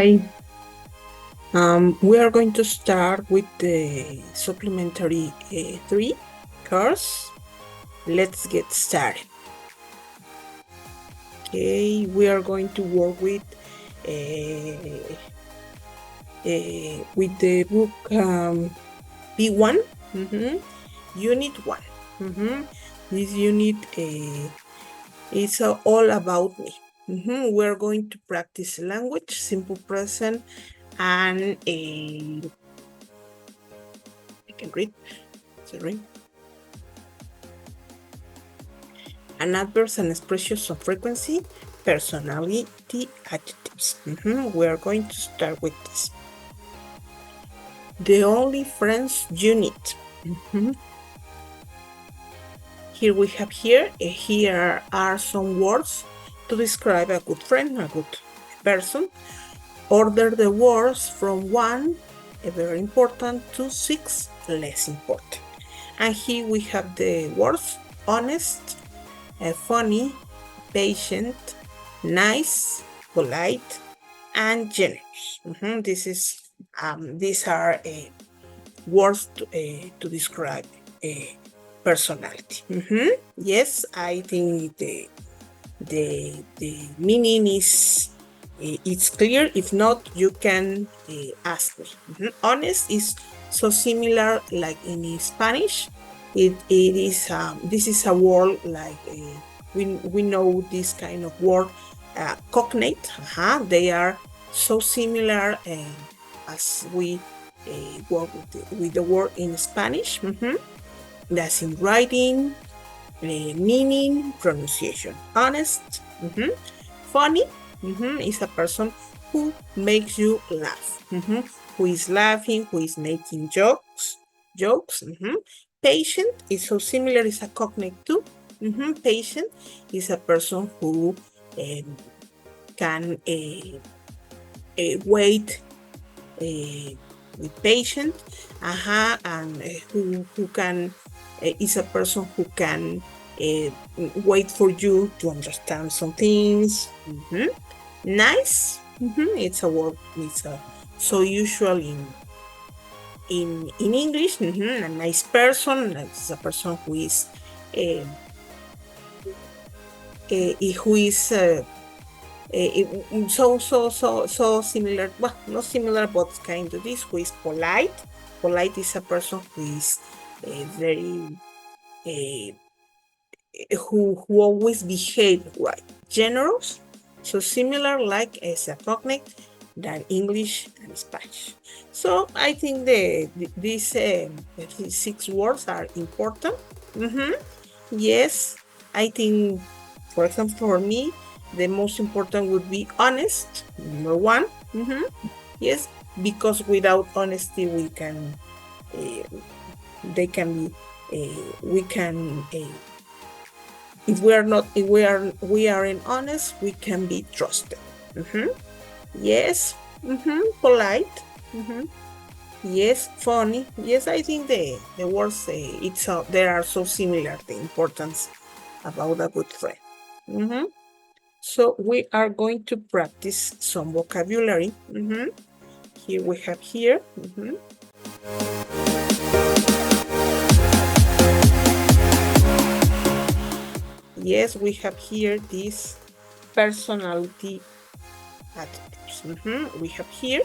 Hi. We are going to start with the supplementary 3 course. Let's get started. Okay, we are going to work with the book B1, Unit 1. This unit is all about me. We're going to practice language, simple present, and I can read. Sorry. And adverbs and expressions of frequency, personality, adjectives. We are going to start with this. The only friends unit. Here we have here are some words to describe a good friend, a good person. Order the words from 1, very important, to 6, less important. And here we have the words honest, funny, patient, nice, polite, and generous. These are words to describe personality. Yes, I think the meaning is it's clear. If not, you can ask me. Honest is so similar like in Spanish. It is this is a word like we know this kind of word cognate. They are so similar as we work with the word in Spanish. That's in writing, meaning, pronunciation. Honest, funny, is a person who makes you laugh, who is laughing, who is making jokes. Patient is so similar, is a cognate too. Patient is a person who can wait with patient, and who can is a person who can wait for you to understand some things. Nice, it's a word. It's so usual in English. A nice person is a person who is so similar. Well, not similar, but kind of this. Who is polite? Polite is a person who is very who always behave right. Generous, so similar like as a cognate than English and Spanish. So I think these 6 words are important. Yes, I think, for example, for me, the most important would be honest, number 1. Yes, because without honesty, we can if we aren't honest, we can be trusted. Yes, polite. Yes, funny. Yes, I think the words they are so similar. The importance about a good friend. So we are going to practice some vocabulary. Here we have here. Yes, we have here this personality adjectives. We have here.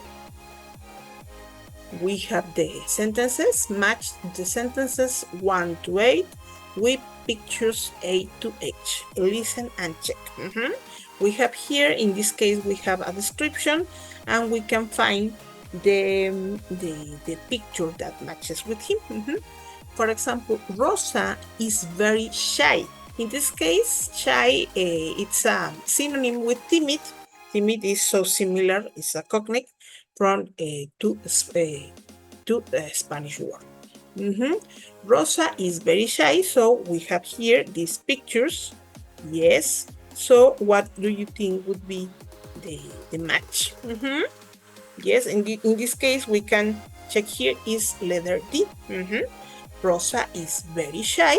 We have the sentences. Match the sentences 1 to 8 with pictures A to H. Listen and check. We have here, in this case, we have a description, and we can find the picture that matches with him. For example, Rosa is very shy. In this case, shy, it's a synonym with timid. Timid is so similar, it's a cognate from to Spanish word. Rosa is very shy, so we have here these pictures. Yes. So what do you think would be the match? Yes, in this case, we can check here is letter D. Rosa is very shy.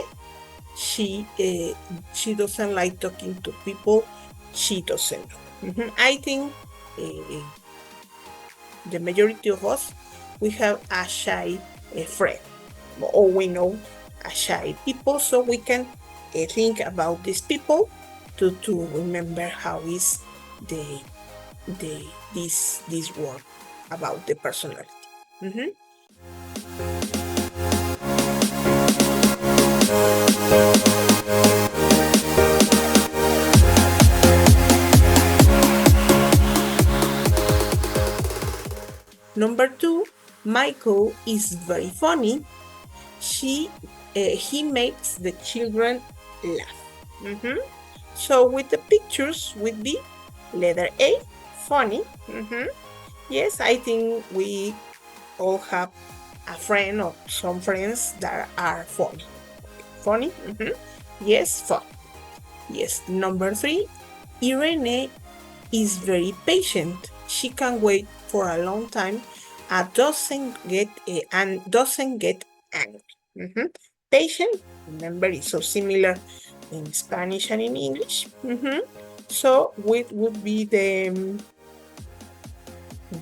She doesn't like talking to people she doesn't know. I think the majority of us, we have a shy friend, or we know a shy people, so we can think about these people to remember how is the this word about the personality. Mm-hmm. Number 2, Michael is very funny. He makes the children laugh. Mm-hmm. So with the pictures would be letter A, funny. Mm-hmm. Yes, I think we all have a friend or some friends that are funny. Funny? Mm-hmm. Yes, fun. Yes. Number 3, Irene is very patient. She can wait for a long time and doesn't get angry. Mm-hmm. Patient, remember, is so similar in Spanish and in English. Mm-hmm. So what would be the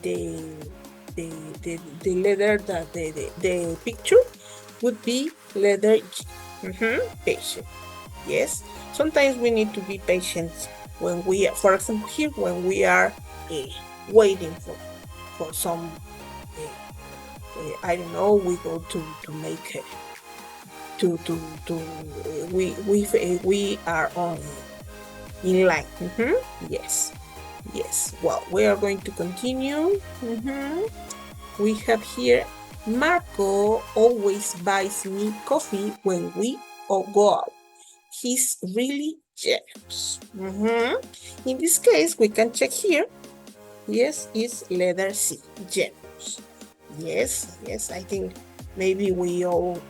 the letter that the picture would be letter G. Mm-hmm. Patient. Yes. Sometimes we need to be patient when we, for example, here when we are waiting for some. I don't know. We go to make to we are on in line. Mm-hmm. Yes. Yes. Well, we are going to continue. Mm-hmm. We have here Marco always buys me coffee when we all go out. He's really generous. Mm-hmm. In this case, we can check here. Yes, it's letter C, generous. Yes, yes, I think maybe we all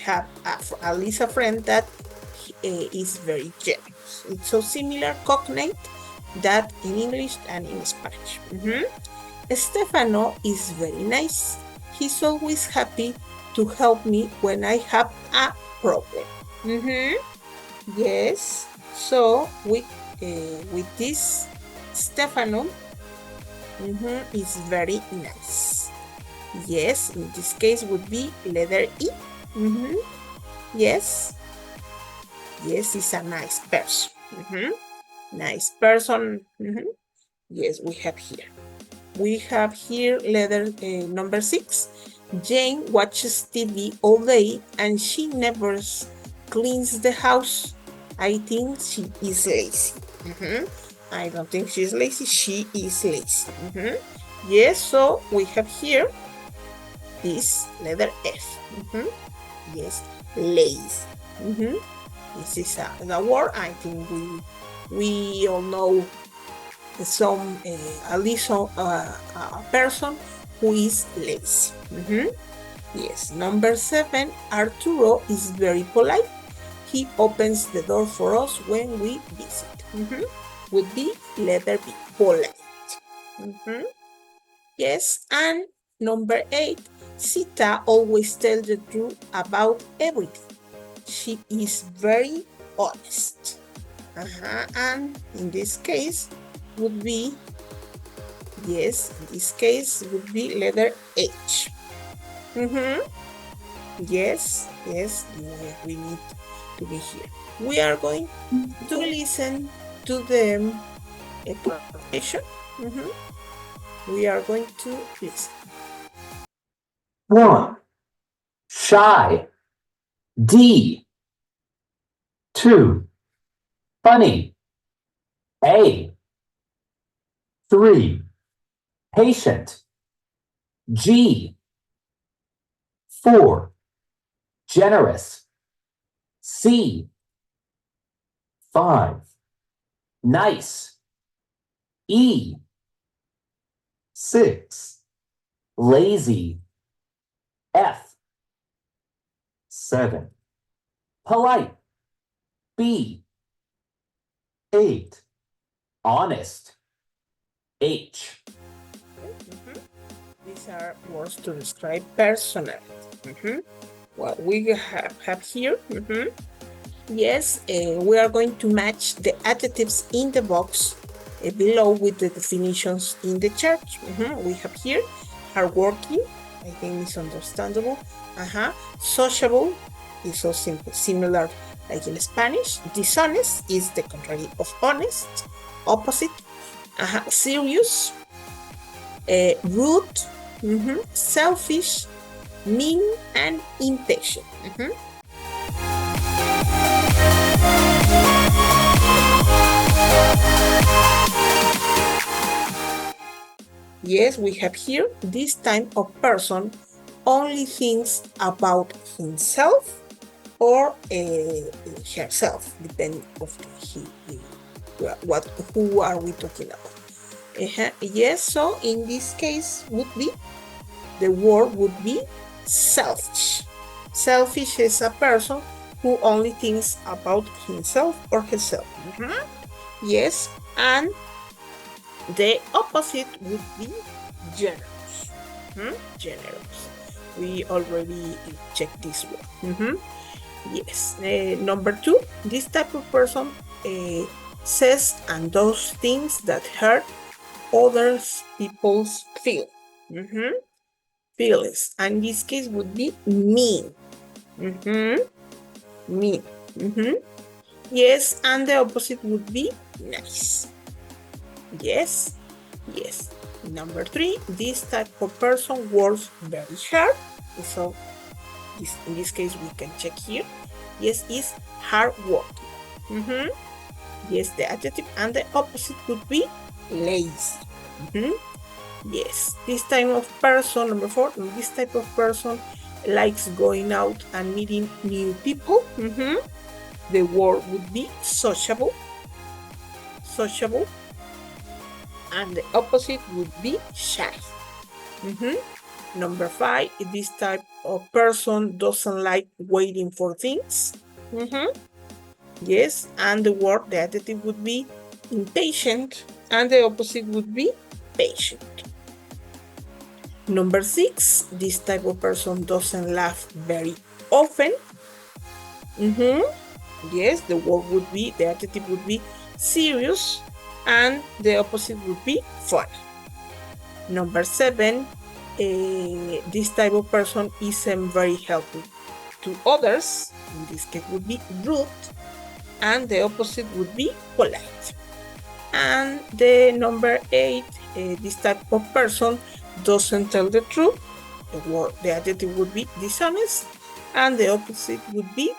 have at least a friend that is very generous. It's so similar cognate that in English and in Spanish. Mm-hmm. Stefano is very nice. He's always happy to help me when I have a problem. Mm-hmm. Yes. So with this, Stefano is very nice. Yes, in this case would be letter E. Yes. Yes, he's a nice person. Nice person. Yes, we have here. We have here letter number 6. Jane watches TV all day and she never cleans the house. I think she is lazy. I don't think she's lazy. She is lazy. Yes, so we have here this letter F. Yes, lazy. This is the word. I think we all know some at least a person who is lazy. Yes, number 7, Arturo is very polite. He opens the door for us when we visit. Would be letter B, polite. Yes, and number 8, Sita always tells the truth about everything. She is very honest. And in this case would be, yes, in this case would be letter H. Yes, yes, we need to be here. We are going to listen to the presentation. We are going to listen. 1. Shy. D. 2. Funny. A. 3. Patient. G. 4. Generous. C. 5. Nice. E. 6. Lazy. F. 7. Polite. B. 8. Honest. H. These are words to describe personality. What we have here. Yes, we are going to match the adjectives in the box below with the definitions in the chart. We have here Hardworking, I think it's understandable. Sociable is also similar like in Spanish. Dishonest is the contrary of honest, opposite. Serious, rude, selfish, mean, and impatient. Yes, we have here this type of person only thinks about himself or herself, depending of who are we talking about. Yes, so in this case the word would be selfish. Selfish is a person who only thinks about himself or herself. Yes, and the opposite would be generous. Generous. We already checked this one. Yes. Number 2, this type of person says and does things that hurt others people's feelings. And this case would be mean. Mean. Yes, and the opposite would be nice. Yes. Number 3, this type of person works very hard. So in this case we can check here. Yes, is hardworking. Yes, the adjective, and the opposite would be lazy. Yes, this type of person, number 4, this type of person likes going out and meeting new people. The word would be sociable. And the opposite would be shy. Number 5, this type of person doesn't like waiting for things. Yes, and the adjective would be impatient, and the opposite would be patient. Number 6, this type of person doesn't laugh very often. Yes, the adjective would be serious, and the opposite would be funny. Number 7, this type of person isn't very helpful to others. In this case would be rude, and the opposite would be polite. And the number 8, this type of person doesn't tell the truth. The adjective would be dishonest, and the opposite would be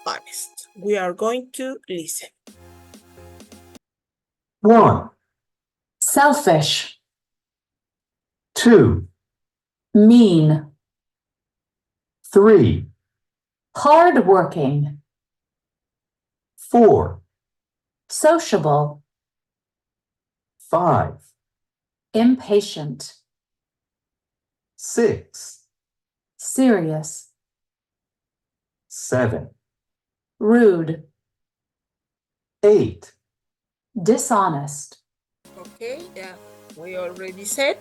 honest. We are going to listen. 1, Selfish, 2, mean, 3, hardworking, 4, sociable, 5, impatient, 6, serious, 7, rude, 8. dishonest. Okay, yeah, we already said,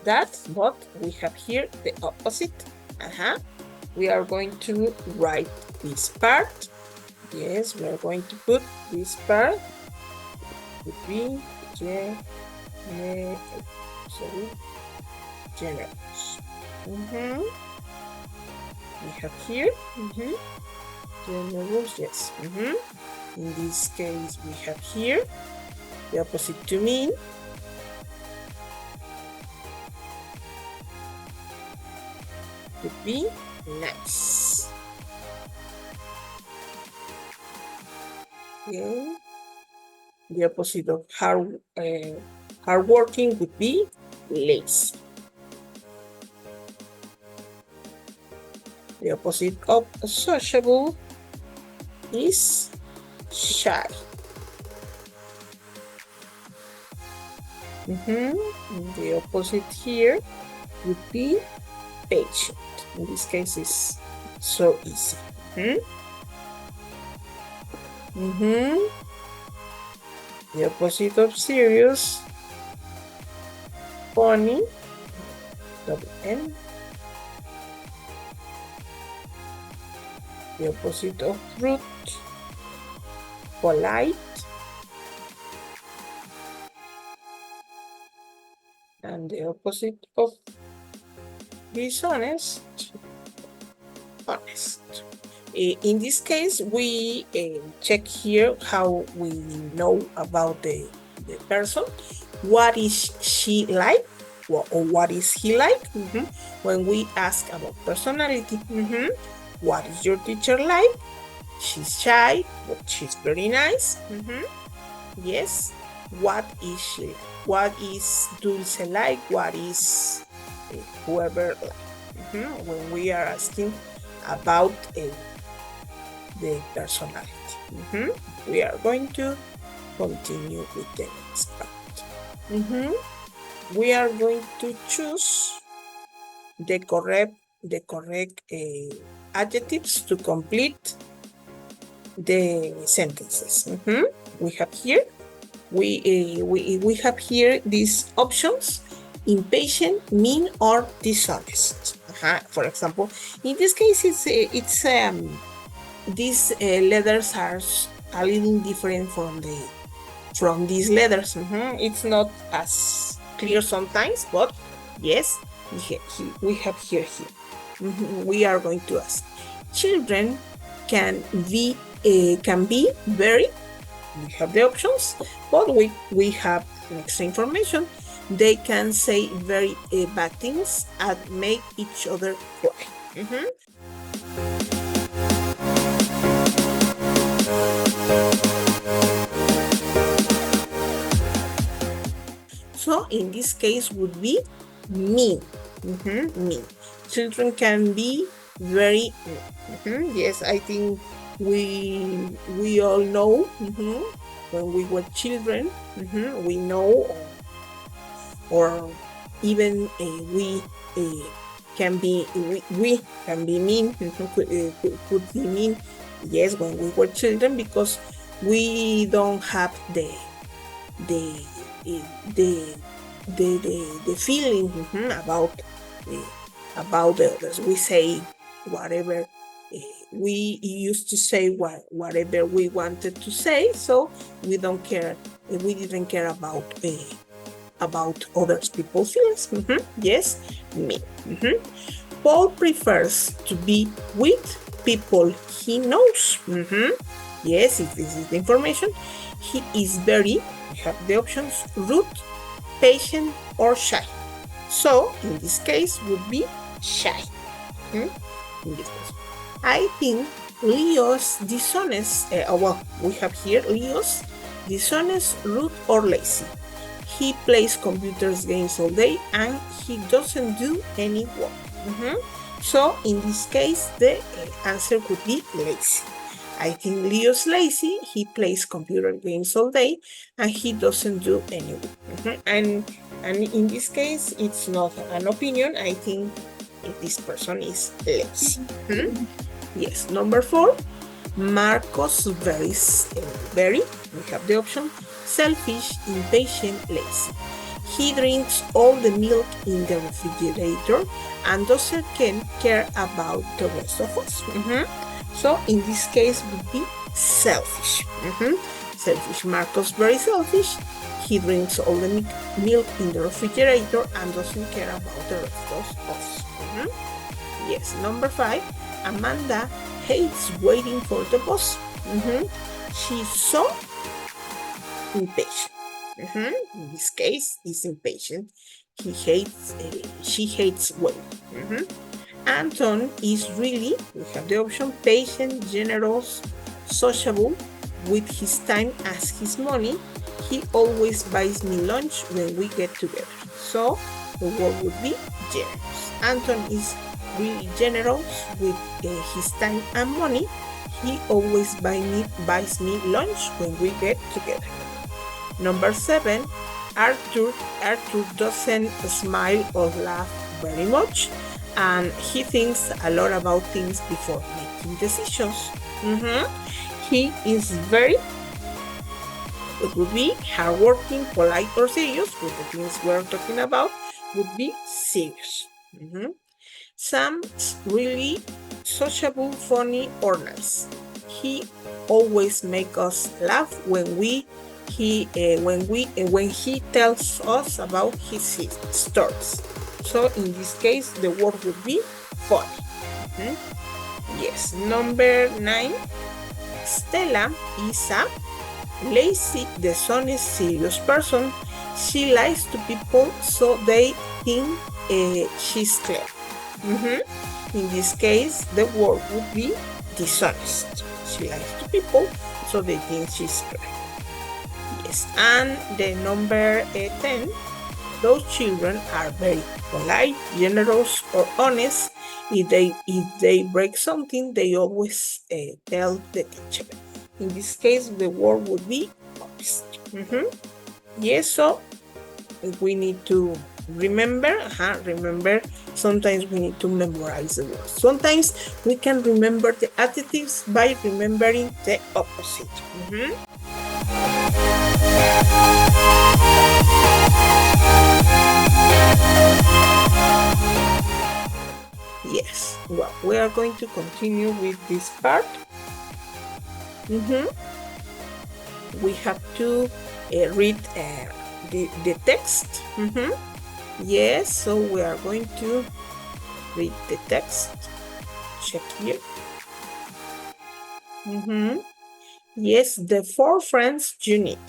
that's what we have here, the opposite. We are going to write this part. Yes, we are going to put this part. Would be generous. We have here generous. Yes. In this case, we have here the opposite to mean. Would be nice. Okay. The opposite of hardworking would be lazy. The opposite of sociable is shy. The opposite here would be patient. In this case, it's so easy. The opposite of serious, funny, double N. The opposite of rude, polite. And the opposite of dishonest, honest. In this case, we check here how we know about the person. What is she like? Or what is he like? When we ask about personality. What is your teacher like? She's shy, but she's very nice. Yes. What is she like? What is Dulce like? What is whoever like? When we are asking about the personality. We are going to continue with the next part. We are going to choose the correct adjectives to complete the sentences. We have here we have here these options: impatient, mean, or dishonest. For example, in this case, it's these letters are a little different from these letters. It's not as clear sometimes, but yes, we have here. We are going to ask: children can be very. We have the options, but we have extra information. They can say very bad things and make each other cry. So in this case would be mean. Mean. Children can be very mean. Yes, I think we all know when we were children. We know, or even we can be mean. Could be mean. Yes, when we were children, because we don't have the feeling about the others. We say whatever we used to say, whatever we wanted to say, so we don't care. We didn't care about other people's feelings. Yes, me. Paul prefers to be with people he knows. Yes, if this is the information. He is very, we have the options: rude, patient, or shy. So in this case would be shy. In this case, I think Leo's dishonest. We have here Leo's dishonest, rude, or lazy. He plays computer games all day and he doesn't do any work. So in this case, the answer could be lazy. I think Leo's lazy. He plays computer games all day and he doesn't do any work. And in this case, it's not an opinion. I think this person is lazy. Yes, number 4. Marcos very. We have the option: selfish, impatient, lazy. He drinks all the milk in the refrigerator and doesn't care about the rest of us. So in this case would be selfish. Selfish. Marcos very selfish. He drinks all the milk in the refrigerator and doesn't care about the rest of us. Yes, number 5. Amanda hates waiting for the bus. She's so impatient. In this case, he's impatient. She hates waiting. Anton is really, we have the option: patient, generous, sociable, with his time as his money. He always buys me lunch when we get together. So the word would be generous. Anton is really generous with his time and money. He always buys me lunch when we get together. Number 7, Arthur doesn't smile or laugh very much, and he thinks a lot about things before making decisions. He is very, it would be hardworking, polite, or serious. With the things we're talking about would be serious. Sam's really sociable, funny, or nice. He always make us laugh when he tells us about his stories. So in this case, the word would be funny. Yes. Number 9. Stella is a lazy, dishonest, serious person. She lies to people so they think she's clever. In this case, the word would be dishonest. She lies to people so they think she's clever. Yes. And the number 10. Those children are very polite, generous, or honest. If they break something, they always tell the teacher. In this case, the word would be honest. Yes, so we need to remember. Sometimes we need to memorize the words. Sometimes we can remember the adjectives by remembering the opposite. Yes, well, we are going to continue with this part. We have to read the text. Yes, so we are going to read the text. Check here. Yes, the 4 friends you need.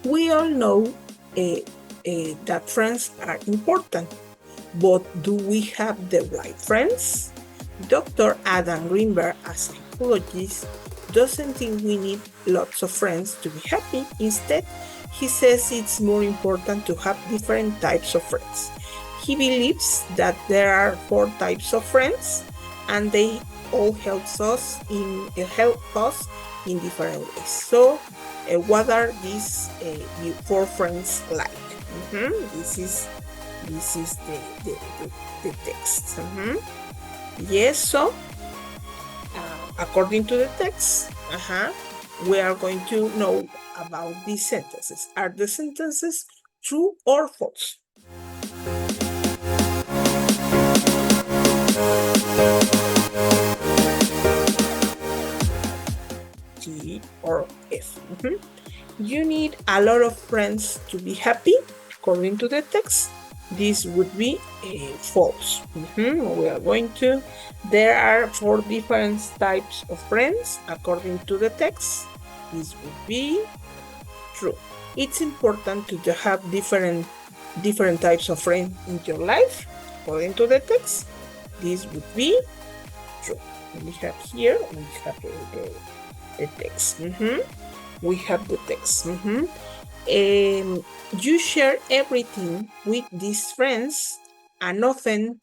We all know that friends are important. But do we have the right friends? Dr. Adam Greenberg, a psychologist, doesn't think we need lots of friends to be happy. Instead, he says it's more important to have different types of friends. He believes that there are 4 types of friends, and they all help us in different ways. So, what are these 4 friends like? This is the text. Yes, so according to the text, we are going to know about these sentences. Are the sentences true or false? T or F. You need a lot of friends to be happy, according to the text. This would be false. We are going to. There are 4 different types of friends according to the text. This would be true. It's important to have different types of friends in your life according to the text. This would be true. We have here. We have the text. We have the text. You share everything with these friends and often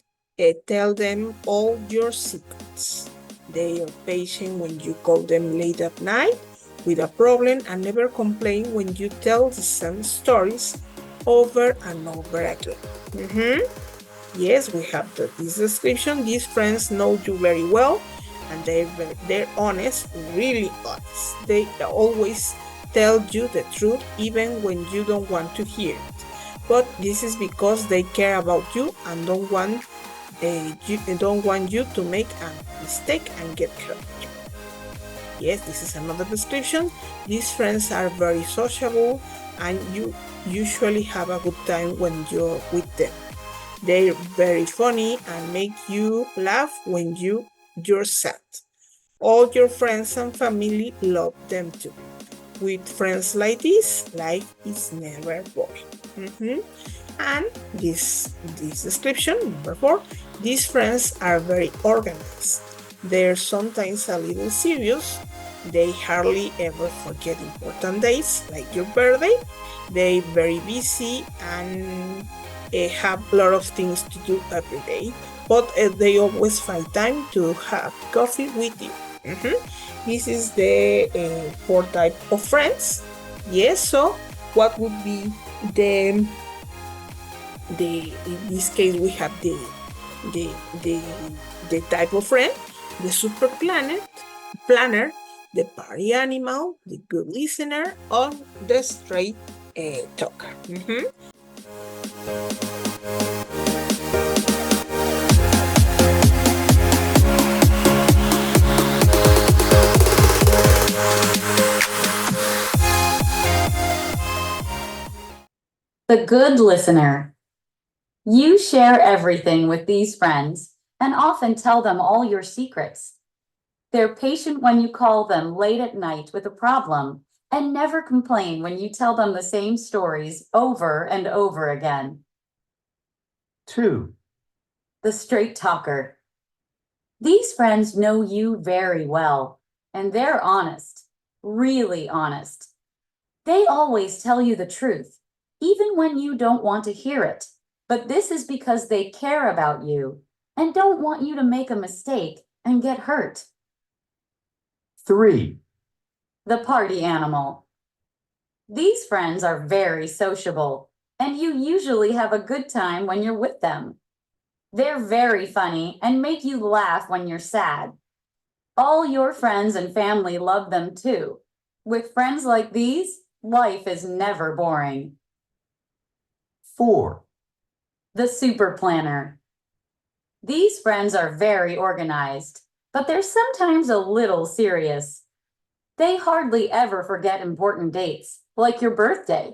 tell them all your secrets. They are patient when you call them late at night with a problem and never complain when you tell the same stories over and over again. Yes, we have this description. These friends know you very well and they're honest, really honest. They always tell you the truth even when you don't want to hear it. But this is because they care about you and don't want you to make a mistake and get hurt. Yes, this is another description. These friends are very sociable and you usually have a good time when you're with them. They're very funny and make you laugh when you're sad. All your friends and family love them too. With friends like this, life is never boring. And this description, number 4, these friends are very organized. They're sometimes a little serious. They hardly ever forget important days, like your birthday. They're very busy and have a lot of things to do every day. But they always find time to have coffee with you. This is the 4 type of friends. Yes, so what would be in this case we have the type of friend, the super planner, the party animal, the good listener, or the straight talker. The good listener. You share everything with these friends and often tell them all your secrets. They're patient when you call them late at night with a problem and never complain when you tell them the same stories over and over again. 2. The straight talker. These friends know you very well, and they're honest, really honest. They always tell you the truth, even when you don't want to hear it. But this is because they care about you and don't want you to make a mistake and get hurt. 3. The party animal. These friends are very sociable, and you usually have a good time when you're with them. They're very funny and make you laugh when you're sad. All your friends and family love them too. With friends like these, life is never boring. 4. The super planner. These friends are very organized, but they're sometimes a little serious. They hardly ever forget important dates, like your birthday.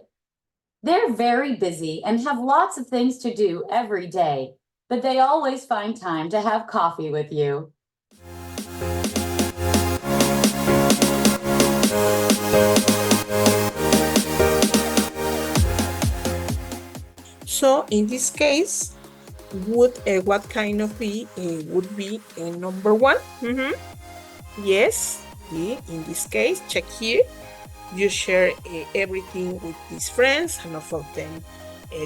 They're very busy and have lots of things to do every day, but they always find time to have coffee with you. So in this case, what kind of be would be number 1? Yes, in this case, check here. You share everything with these friends, and of them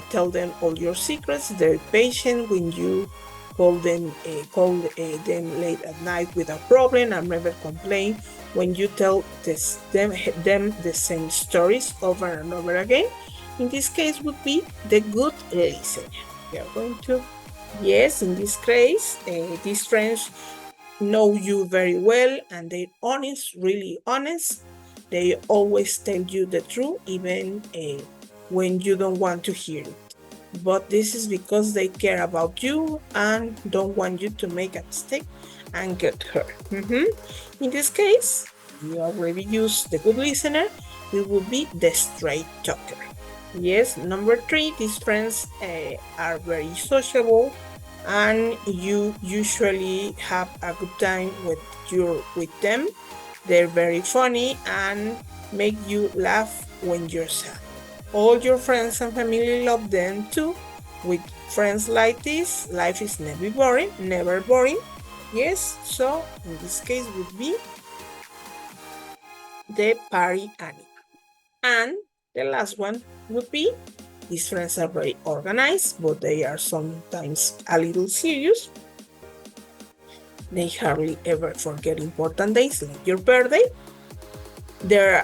tell them all your secrets. They're patient when you call them late at night with a problem and never complain when you tell them the same stories over and over again. In this case would be the good listener. We are going to, yes, in this case, these friends know you very well and they're honest, really honest. They always tell you the truth, even when you don't want to hear it. But this is because they care about you and don't want you to make a mistake and get hurt. In this case, we already used the good listener. It would be the straight talker. Yes, number 3, these friends are very sociable and you usually have a good time with them. They're very funny and make you laugh when you're sad. All your friends and family love them too. With friends like this, life is never boring. Yes, so in this case would be the party animal. And the last one would be, these friends are very organized, but they are sometimes a little serious. They hardly ever forget important days like your birthday. They're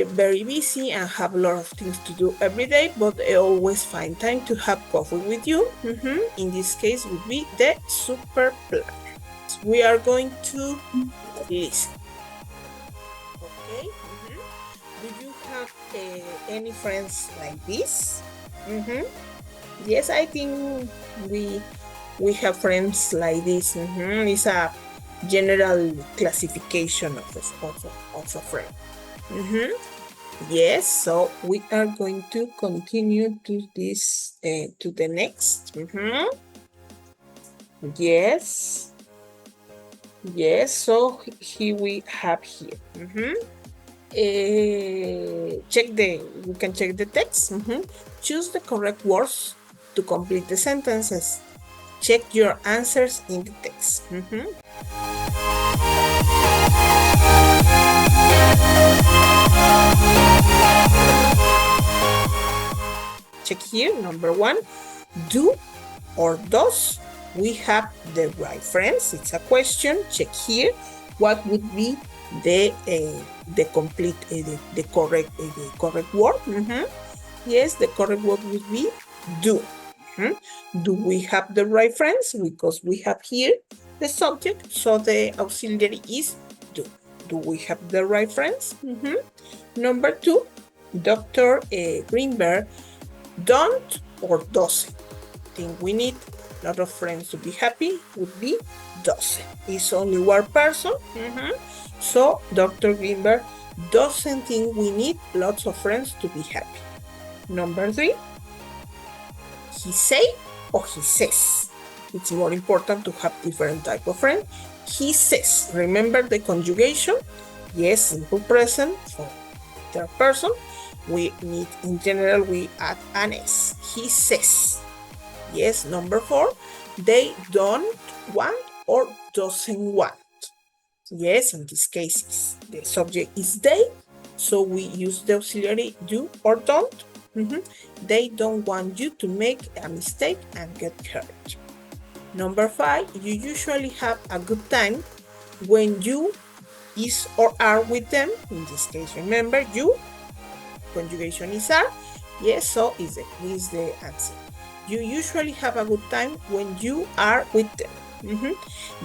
very busy and have a lot of things to do every day, but they always find time to have coffee with you. In this case would be the super planner. We are going to listen. Okay. Do you have any friends like this? Yes, I think we have friends like this. It's a general classification of a friend. Yes, so we are going to continue to this to the next. Yes, so here we have here. We can check the text. Choose the correct words to complete the sentences. Check your answers in the text. Check here, number 1, do or does we have the right friends? It's a question. Check here, what would be the complete the correct word? Yes, the correct word would be do. Do we have the right friends? Because we have here the subject, so the auxiliary is do. Do we have the right friends? Number 2, Dr. Greenberg don't or doesn't think we need a lot of friends to be happy would be doesn't. It's only one person. So Dr. Greenberg doesn't think we need lots of friends to be happy. Number 3, he say or he says. It's more important to have different type of friend. He says. Remember the conjugation? Yes, simple present for third person. We need, in general, we add an S. He says. Yes, number 4. They don't want or doesn't want. Yes, in this case, the subject is they, so we use the auxiliary do or don't. They don't want you to make a mistake and get hurt. Number 5, you usually have a good time when you is or are with them. In this case, remember, you, conjugation is are. Yes, so is the answer. You usually have a good time when you are with them.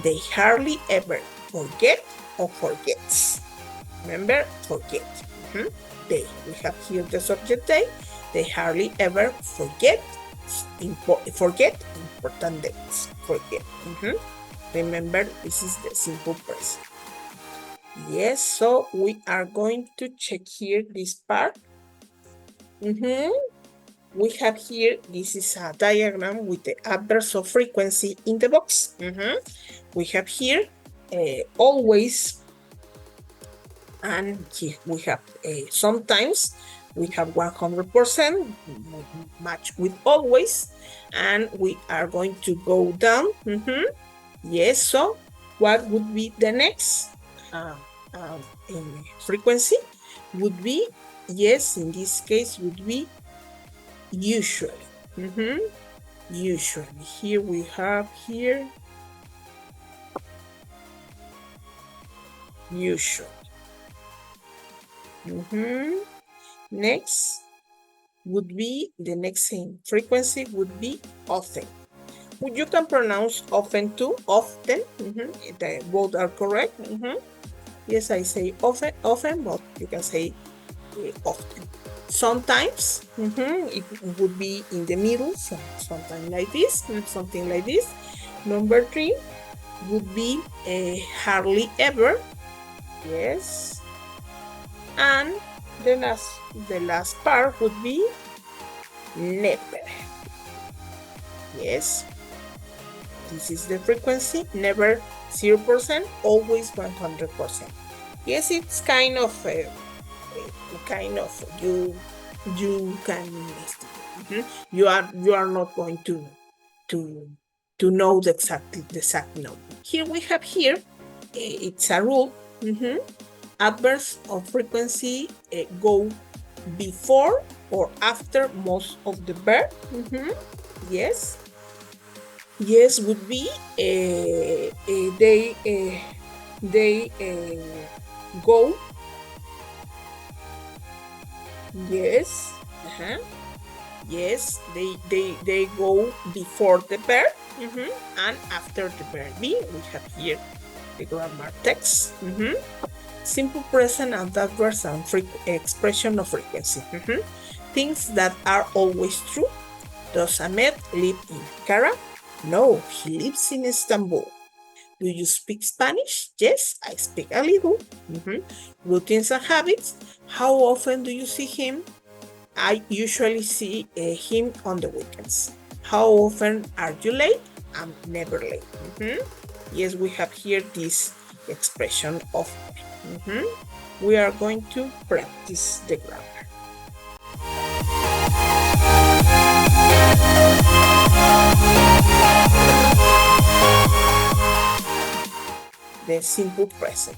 They hardly ever forget or forgets. Remember, forget. They. We have here the subject they. They hardly ever forget important dates. Forget. Remember, this is the simple present. Yes, so we are going to check here this part. We have here, this is a diagram with the adverbs of frequency in the box. We have here always, and here we have sometimes we have 100% match with always, and we are going to go down. Yes, so what would be the next in frequency? Would be, yes, in this case would be usually. Usually. Here we have here usually. Next would be, the next in frequency would be often. You can pronounce often too, often. Both are correct. Yes, I say often, but you can say often. Sometimes it would be in the middle, so something like this, something like this. Number 3 would be hardly ever. Yes. And the last part would be never. Yes. This is the frequency. Never 0%, always 100%. Yes, it's kind of you can investigate. You are not going to know the exact number. Here we have here, it's a rule. Adverbs of frequency go before or after most of the verb. Yes. Yes would be they go. Yes. Yes, they go before the verb and after the verb. We have here the grammar text. Simple present and adverbs and expression of frequency. Things that are always true. Does Ahmed live in Ankara? No, he lives in Istanbul. Do you speak Spanish? Yes, I speak a little. Routines and habits. How often do you see him? I usually see him on the weekends. How often are you late? I'm never late. Yes, we have here this expression of. We are going to practice the grammar. The simple present.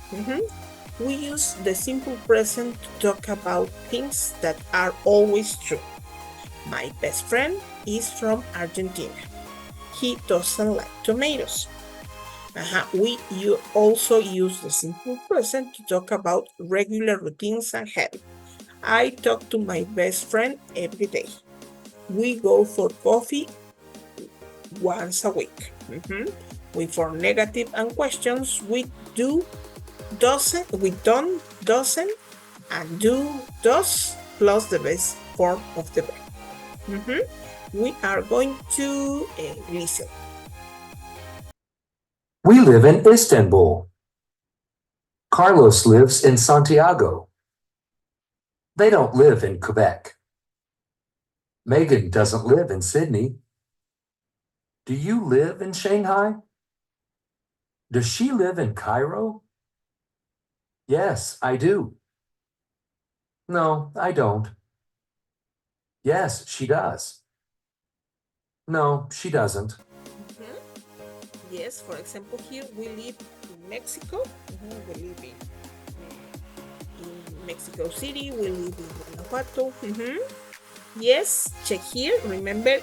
We use the simple present to talk about things that are always true. My best friend is from Argentina. He doesn't like tomatoes. We also use the simple present to talk about regular routines and habits. I talk to my best friend every day. We go for coffee once a week. We for negative and questions, we do, doesn't, we don't, doesn't, and do, does, plus the best form of the verb. We are going to listen. We live in Istanbul. Carlos lives in Santiago. They don't live in Quebec. Megan doesn't live in Sydney. Do you live in Shanghai? Does she live in Cairo? Yes, I do. No, I don't. Yes, she does. No, she doesn't. Yes, for example, here we live in Mexico. We live in Mexico City. We live in Guanajuato. Yes, check here. Remember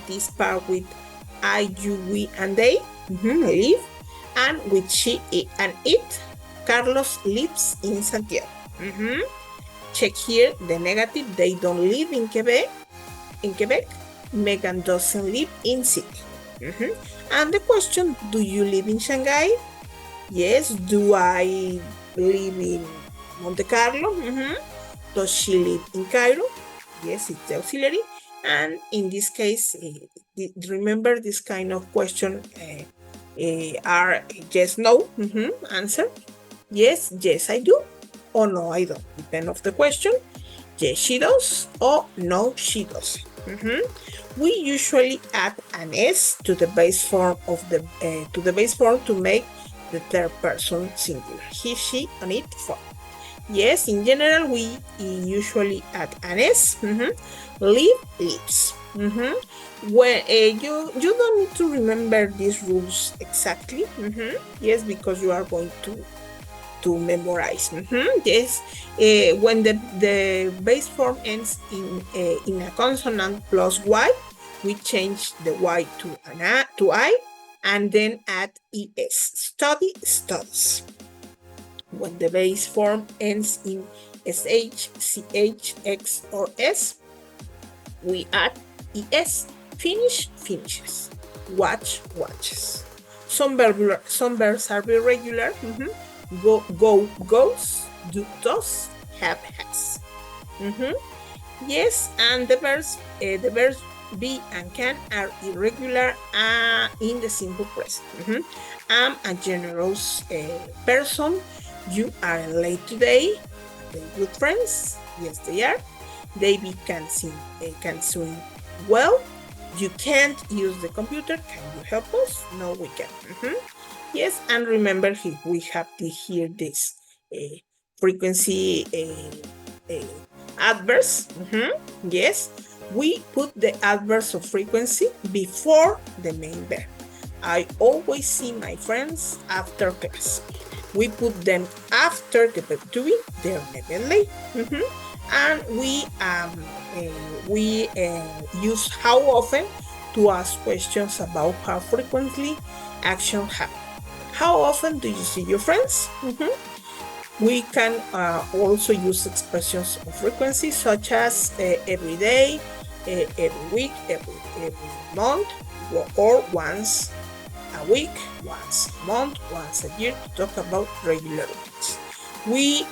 this part with I, you, we, and they. Live. And with she and it, Carlos lives in Santiago. Check here the negative. They don't live in Quebec. Megan doesn't live in city. And the question, do you live in Shanghai? Yes. Do I live in Monte Carlo? Does she live in Cairo? Yes, it's the auxiliary. And in this case, remember this kind of question are yes, no answer. Yes, I do. Or no, I don't. Depend of the question. Yes, she does. Or no, she doesn't. We usually add an s to the base form of the to make the third person singular. He, she, and it form. Yes, in general, we usually add an s. Live, lives. When you don't need to remember these rules exactly. Yes, because you are going to memorize. Yes, when the base form ends in a consonant plus y, we change the y to I, and then add es. Study, studies. When the base form ends in sh, ch, x, or s, we add es. Finish, finishes. Watch, watches. Some verbs are irregular. Go, goes. Do, does. Have, has. Yes, and the verbs be and can are irregular in the simple present. I'm a generous person. You are late today. Are they good friends? Yes, they are. David can swim well. You can't use the computer. Can you help us? No, we can't. Yes, and remember we have to hear this frequency adverbs. Yes, we put the adverbs of frequency before the main verb. I always see my friends after class. We put them after the verb to be. They're never late. And we use how often to ask questions about how frequently action happen. How often do you see your friends? We can also use expressions of frequency such as every day, every week, every month, or once a week, once a month, once a year, to talk about regular routines. We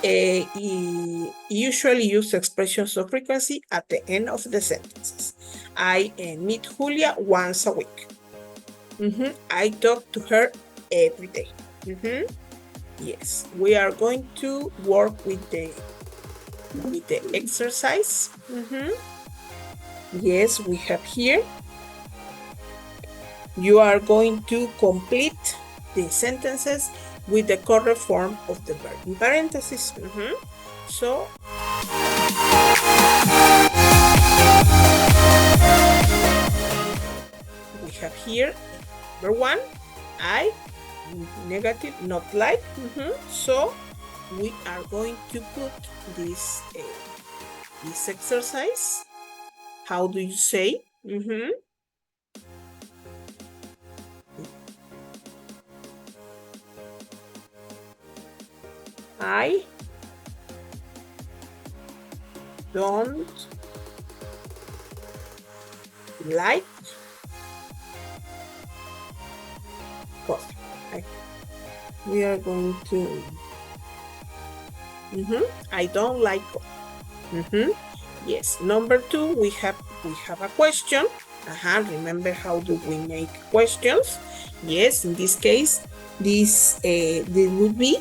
usually use expressions of frequency at the end of the sentences. I meet Julia once a week. I talk to her every day. Yes, we are going to work with the exercise. Yes, we have here. You are going to complete the sentences with the correct form of the verb in parentheses. So we have here number 1, I, negative, not like. So we are going to put this exercise. How do you say? I don't like coffee. We are going to I don't like coffee. Yes. Number 2, we have a question. Remember how do we make questions? Yes, in this case, this would be,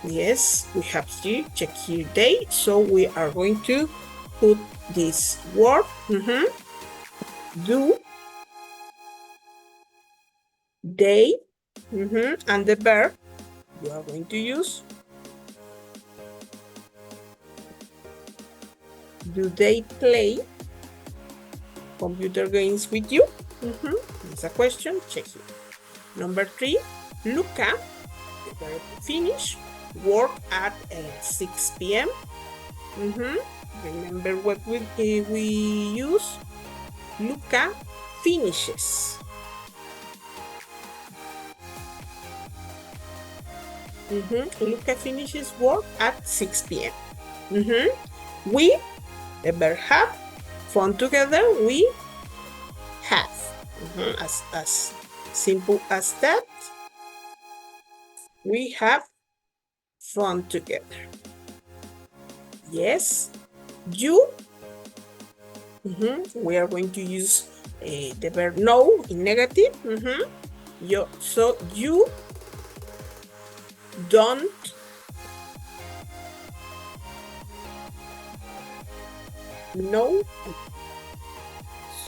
yes, we have here, check here day. So we are going to put this word, do, they, and the verb you are going to use. Do they play computer games with you? It's a question. Check it. Number 3, Luca, the verb finish, work at 6 p.m. Remember what we use? Luca finishes. Luca finishes work at 6 p.m. We, the verb have, fun together, we have. As simple as that. We have fun together. Yes. You, we are going to use the verb know in negative. So you don't know.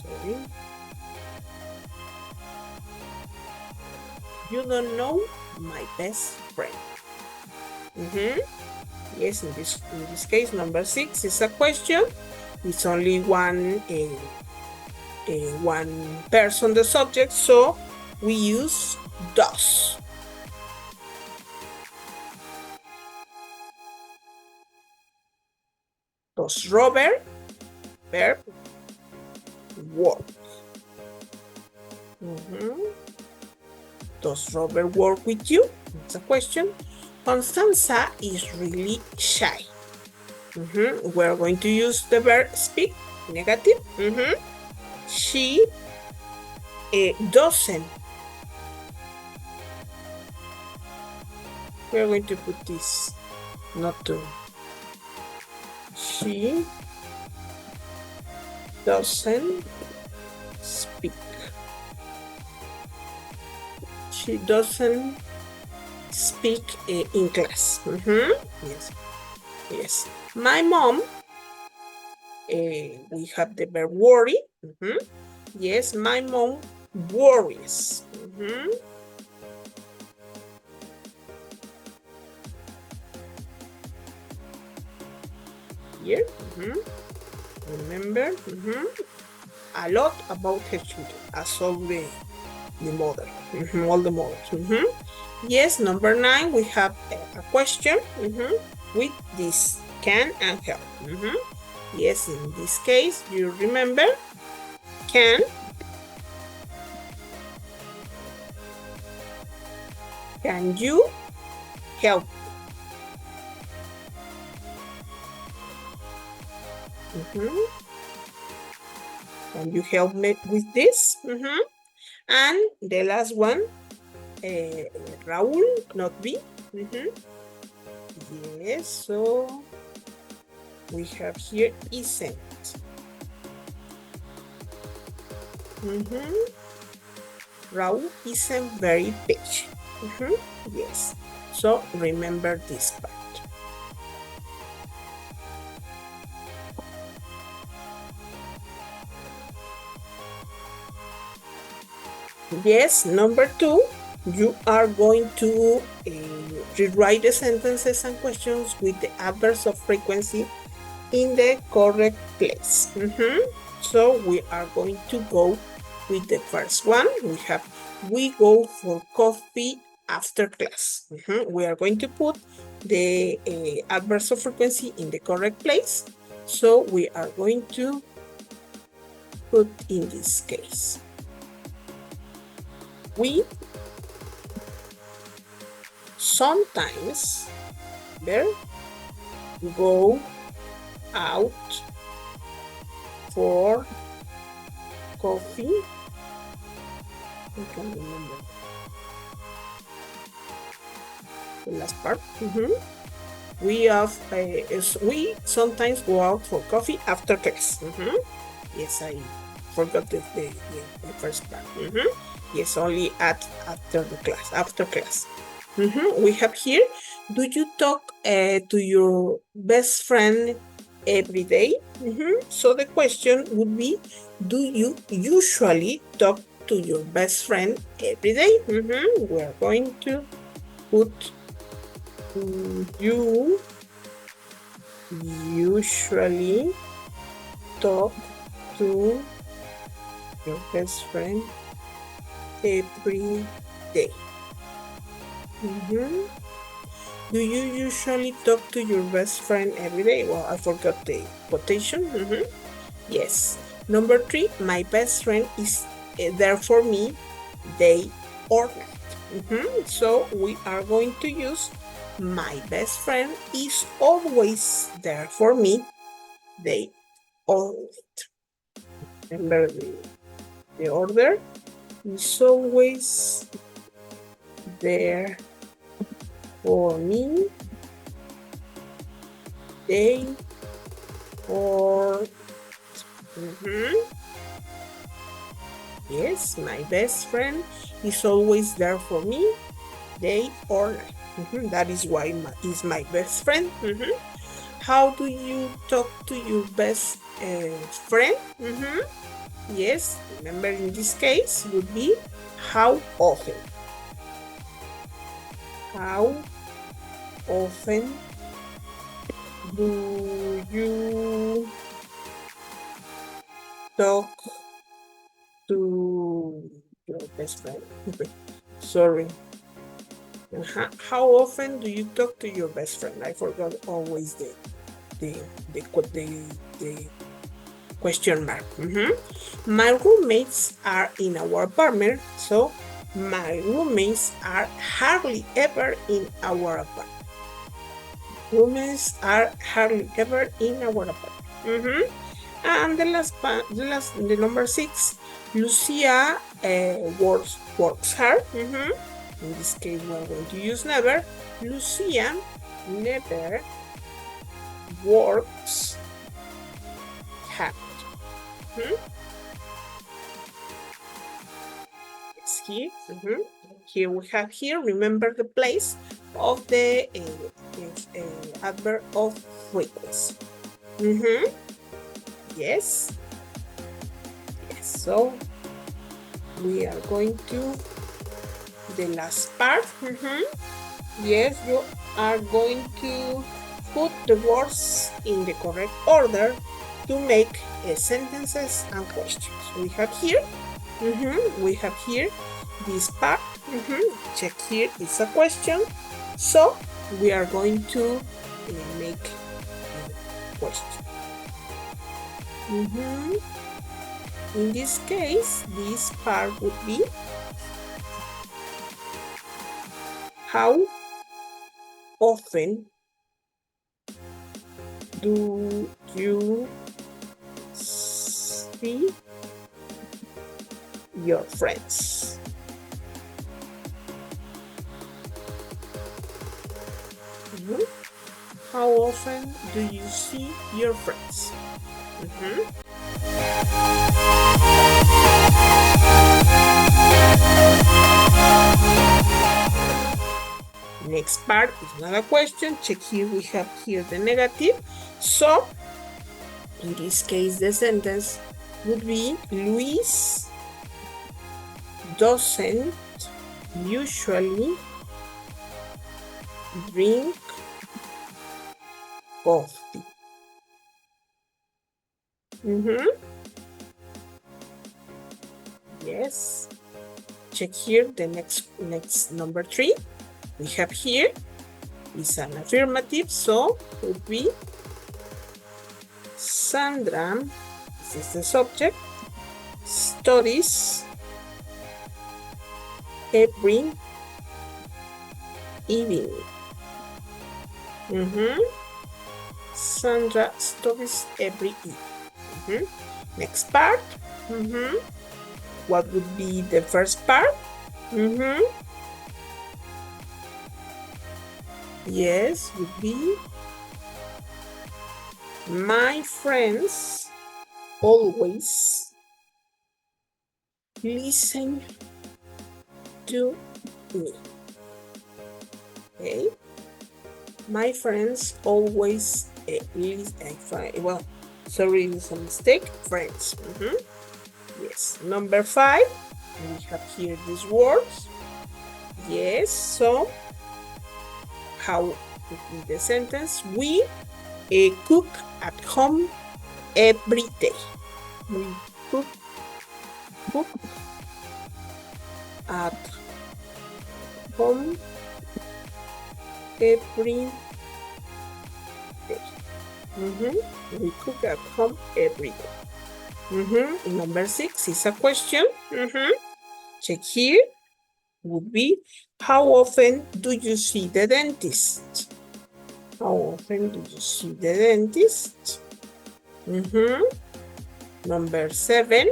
Sorry. You don't know my best friend. Yes, in this case, number 6 is a question. It's only one person, the subject, so we use does. Does Robert, verb, work? Does Robert work with you? It's a question. Constanza is really shy. We're going to use the verb speak, negative. She doesn't. We're going to put this, not to. She doesn't speak. She doesn't speak in class. Yes. My mom, we have the verb worry. Yes, my mom worries. Here, remember, a lot about her children, as all the mother, all the mothers. Yes, number 9, we have a question with this can and help. Yes, in this case, you remember, can you help? Can you help me with this? And the last one, Raúl, not B. Yes, so we have here isn't. Raúl isn't very patient. Yes, so remember this part. Yes, number 2, you are going to rewrite the sentences and questions with the adverbs of frequency in the correct place. So we are going to go with the first one. We go for coffee after class. We are going to put the adverbs of frequency in the correct place. So we are going to put in this case. We sometimes go out for coffee. I can't remember the last part. We sometimes go out for coffee after class. Yes, I forgot the first part. Yes, only after class. We have here, do you talk to your best friend every day? So the question would be, do you usually talk to your best friend every day? We're going to put you usually talk to your best friend every day. Do you usually talk to your best friend every day? Well, I forgot the quotation. Yes. Number 3, my best friend is there for me day or night. So we are going to use my best friend is always there for me day or night. Remember the order is always there for me day or yes, my best friend is always there for me day or night. That is why is my best friend. How do you talk to your best friend? Yes, remember in this case would be how often. How often do you talk to your best friend? Sorry. How often do you talk to your best friend? I forgot always the question mark. My roommates are in our apartment, so my roommates are hardly ever in our apartment. Roommates are hardly ever in our apartment. And the number 6, Lucia works hard. In this case, we're going to use never. Lucia never works hard. It's here. Here we have here. Remember the place of the adverb of frequency. Yes. So we are going to the last part. Yes, you are going to put the words in the correct order to make sentences and questions. We have here. We have here this part. Check here, it's a question. So we are going to make a question. In this case, this part would be how often do you see your friends? How often do you see your friends? Next part is another question. Check here, we have here the negative. So, in this case, the sentence would be Luis doesn't usually drink coffee. Yes. Check here the next number 3. We have here is an affirmative, so it would be Sandra, this is the subject, studies every evening. Sandra studies every evening. Next part. What would be the first part? Yes, would be my friends always listen to me. Okay, my friends always listen. Well, sorry, it's a mistake. Friends. Yes. Number 5. We have here these words. Yes, so how in the sentence, we cook at home every day. We cook at home every day. We cook at home every day. Number 6 is a question. Check here. Would be, how often do you see the dentist? How often do you see the dentist? Number 7.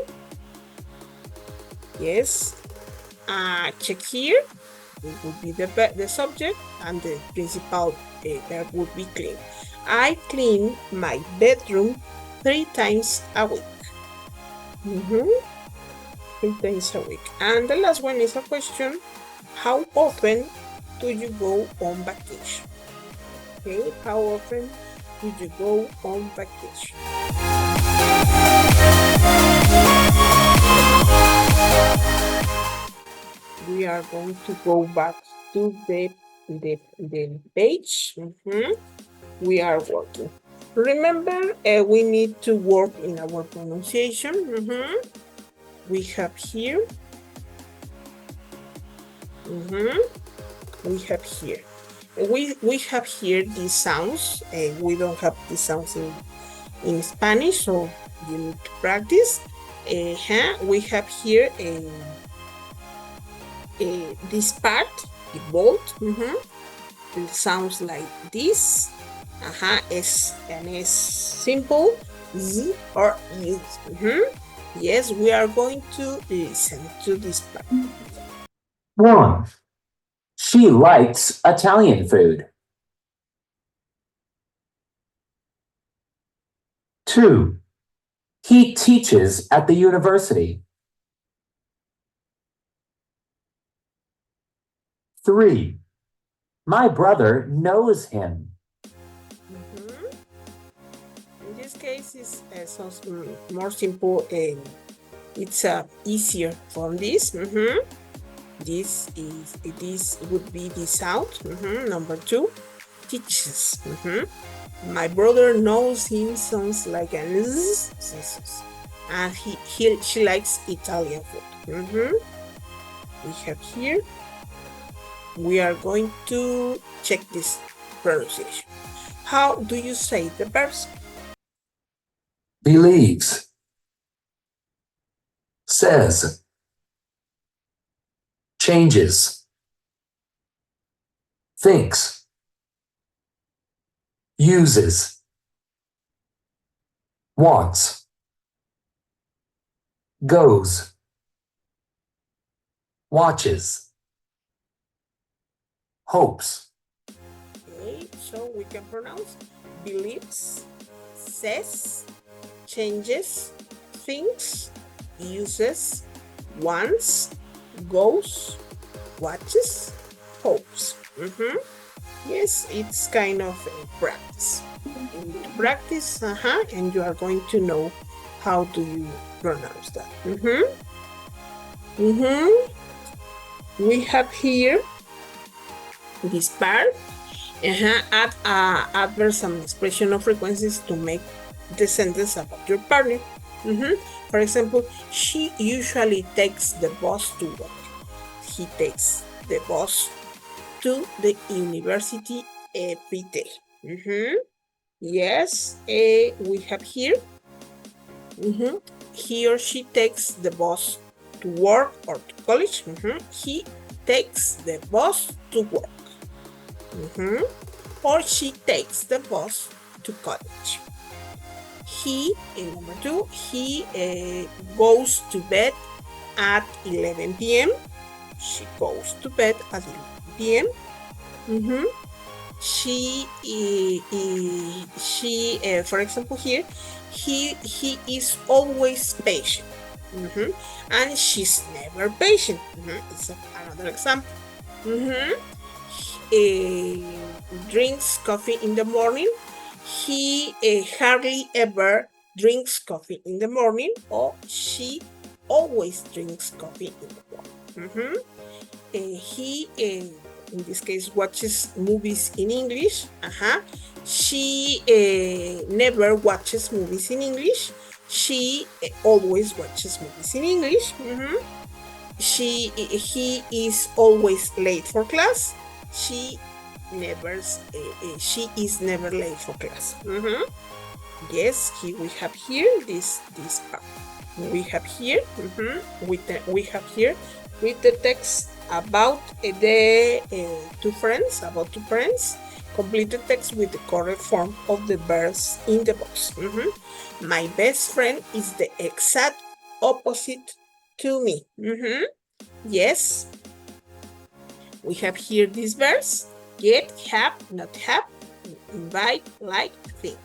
Yes. Check here. It would be the subject, and the principal verb would be clean. I clean my bedroom 3 times a week. 3 times a week. And the last one is a question. How often do you go on vacation? Okay, how often do you go on vacation? We are going to go back to the page. We are working. Remember, we need to work in our pronunciation. We have here. We have here. We have here these sounds. We don't have these sounds in Spanish, so you need to practice. We have here this part, the bold. It sounds like this. S and S simple, Z or U. Yes, we are going to listen to this part. 1. She likes Italian food. 2. He teaches at the university. 3. My brother knows him. In this case, it's more simple. It's easier from this. This would be the sound. Number 2, teaches. My brother knows him sounds like an Z, and she likes Italian food. We have here. We are going to check this pronunciation. How do you say the verbs? Believes. Says. Changes. Thinks. Uses. Wants. Goes. Watches. Hopes. Okay, so we can pronounce believes, says, changes, thinks, uses, wants, goes, watches, hopes. Yes, it's kind of a practice. Practice, and you are going to know how do you pronounce that. We have here this part. Add adverbs and expression of frequencies to make the sentence about your partner. For example, she usually takes the bus to work. He takes the bus to the university every day. Yes, we have here. He or she takes the bus to work or to college. He takes the bus to work. Or she takes the bus to college. Number 2, he goes to bed at 11 p.m. She goes to bed at 11 p.m. She, for example, here, he is always patient. And she's never patient. It's another example. Drinks coffee in the morning. He hardly ever drinks coffee in the morning, or she always drinks coffee in the morning. He, in this case, watches movies in English. She never watches movies in English. She always watches movies in English. He is always late for class. She is never late for class. Yes, we have here this part. We have here with the text about the two friends. Complete the text with the correct form of the verbs in the box. My best friend is the exact opposite to me. Yes, we have here these verbs: get, have, not have, invite, like, think.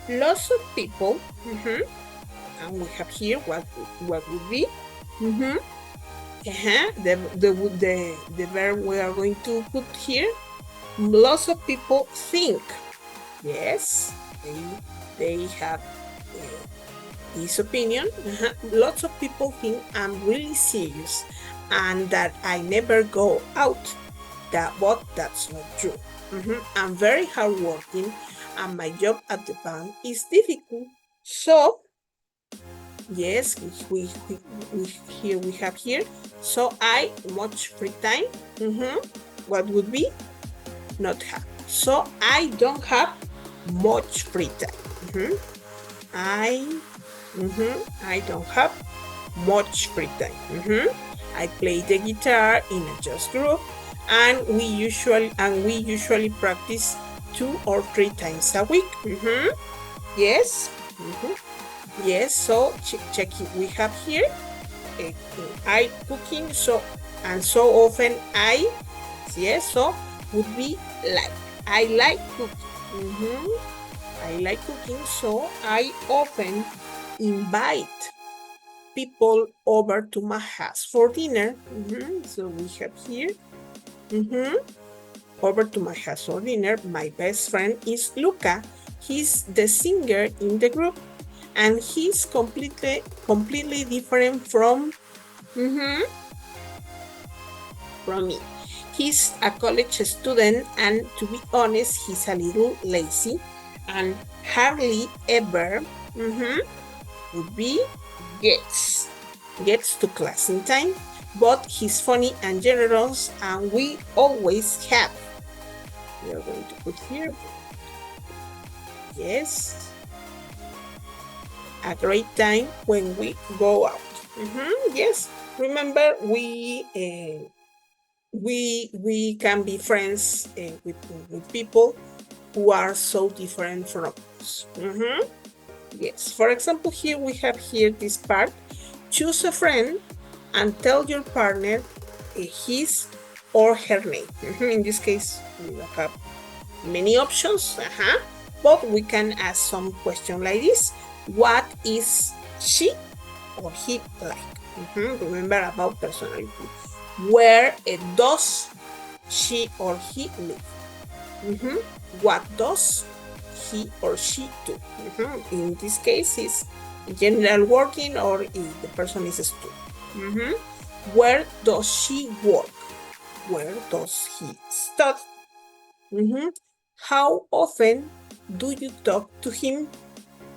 Lots of people, and we have here what would be. The verb we are going to put here. Lots of people think. Yes, they have this opinion. Lots of people think I'm really serious and that I never go out. But that's not true. I'm very hardworking and my job at the bank is difficult. So, yes, we have here. So I much free time. What would be? Not have. So I don't have much free time. I don't have much free time. I play the guitar in a jazz group, and we usually practice 2 or 3 times a week. Yes. Yes. So check it. We have here. I cooking so often I. Yes. So would be like. I like cooking. I like cooking, so I often invite people over to my house for dinner. So we have here. Over to my house for dinner. My best friend is Luca. He's the singer in the group, and he's completely different from me. He's a college student, and to be honest, he's a little lazy and hardly ever would be gets to class in time, but he's funny and generous, and we always have. We are going to put here. Yes, a great time when we go out. Yes, remember we can be friends with people who are so different from us. Yes, for example, here we have here this part. Choose a friend and tell your partner his or her name. In this case, we don't have many options, but we can ask some question like this. What is she or he like? Remember about personality. Where does she or he live? What does he or she do? In this case, is general working, or if the person is a student. Where does she work? Where does he study? How often do you talk to him?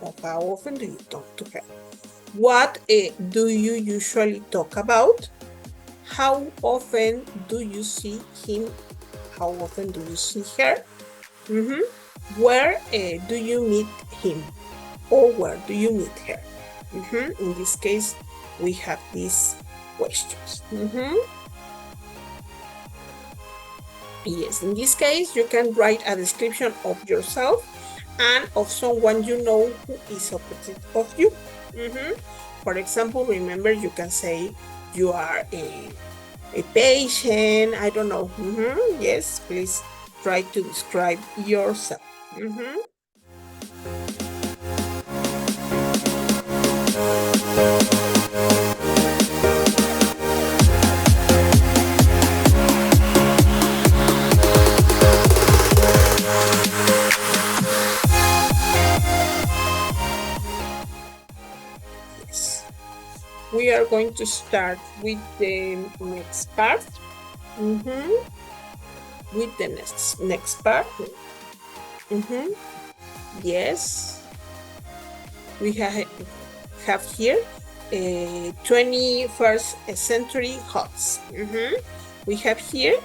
Or how often do you talk to her? What do you usually talk about? How often do you see him? How often do you see her? Where do you meet him? Or where do you meet her? In this case, we have these questions. Yes, in this case, you can write a description of yourself and of someone you know who is opposite of you. For example, remember, you can say you are a patient, I don't know. Yes, please try to describe yourself. are going to start with the next part. With the next part. Yes. We have here 21st century hots. We have here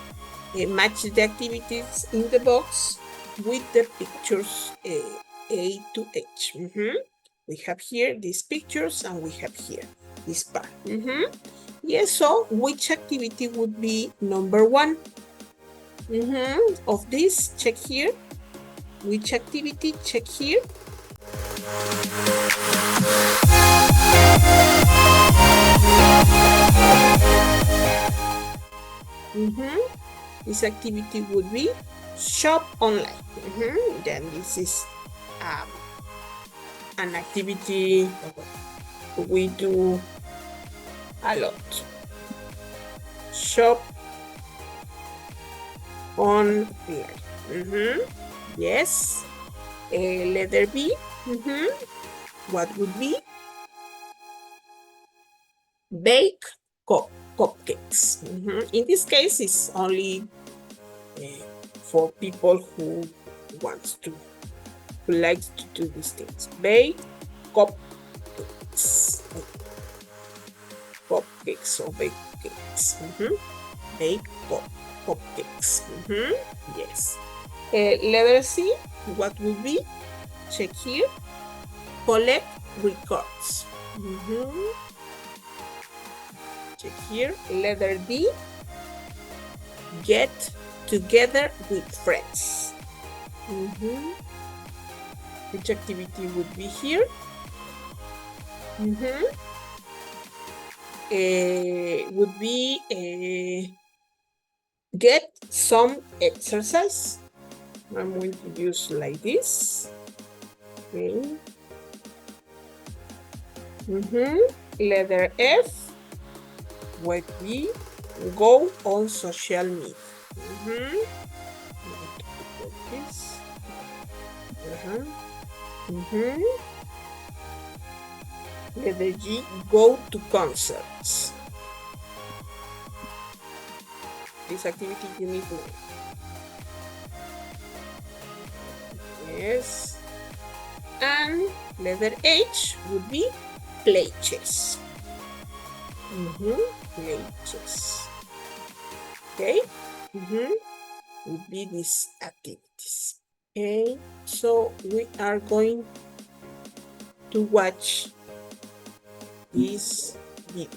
match the activities in the box with the pictures A to H. We have here these pictures and we have here this part. Yes, so which activity would be number 1? Of this, check here. Which activity? Check here. This activity would be shop online. Then this is an activity we do a lot. Shop online. Yes. Letter B. What would be? Bake cupcakes. In this case, it's only for people who likes to do these things. Bake cupcakes. Cupcakes or bake cakes. Bake cupcakes. Yes. Letter C, what would be? Check here. Collect records. Check here. Letter D, get together with friends. Which activity would be here? Would be get some exercise. I'm going to use like this. Okay. Letter F would be go on social media. This. Letter G, go to concerts. This activity you need to know. Yes. And letter H would be play chess. Play chess. Okay. Would be these activities. Okay. So we are going to watch this video.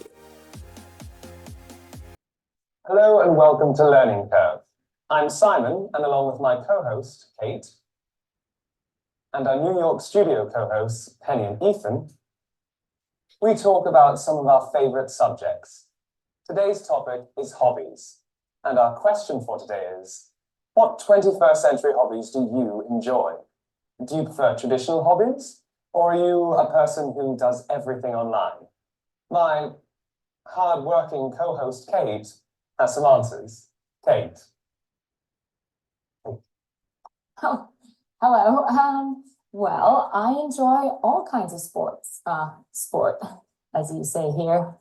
Hello and welcome to Learning Curve. I'm Simon, and along with my co-host, Kate, and our New York studio co-hosts, Penny and Ethan, we talk about some of our favorite subjects. Today's topic is hobbies, and our question for today is, what 21st century hobbies do you enjoy? Do you prefer traditional hobbies, or are you a person who does everything online? My hard-working co-host, Kate, has some answers. Kate. Oh, hello. Well, I enjoy all kinds of sports. Sport, as you say here.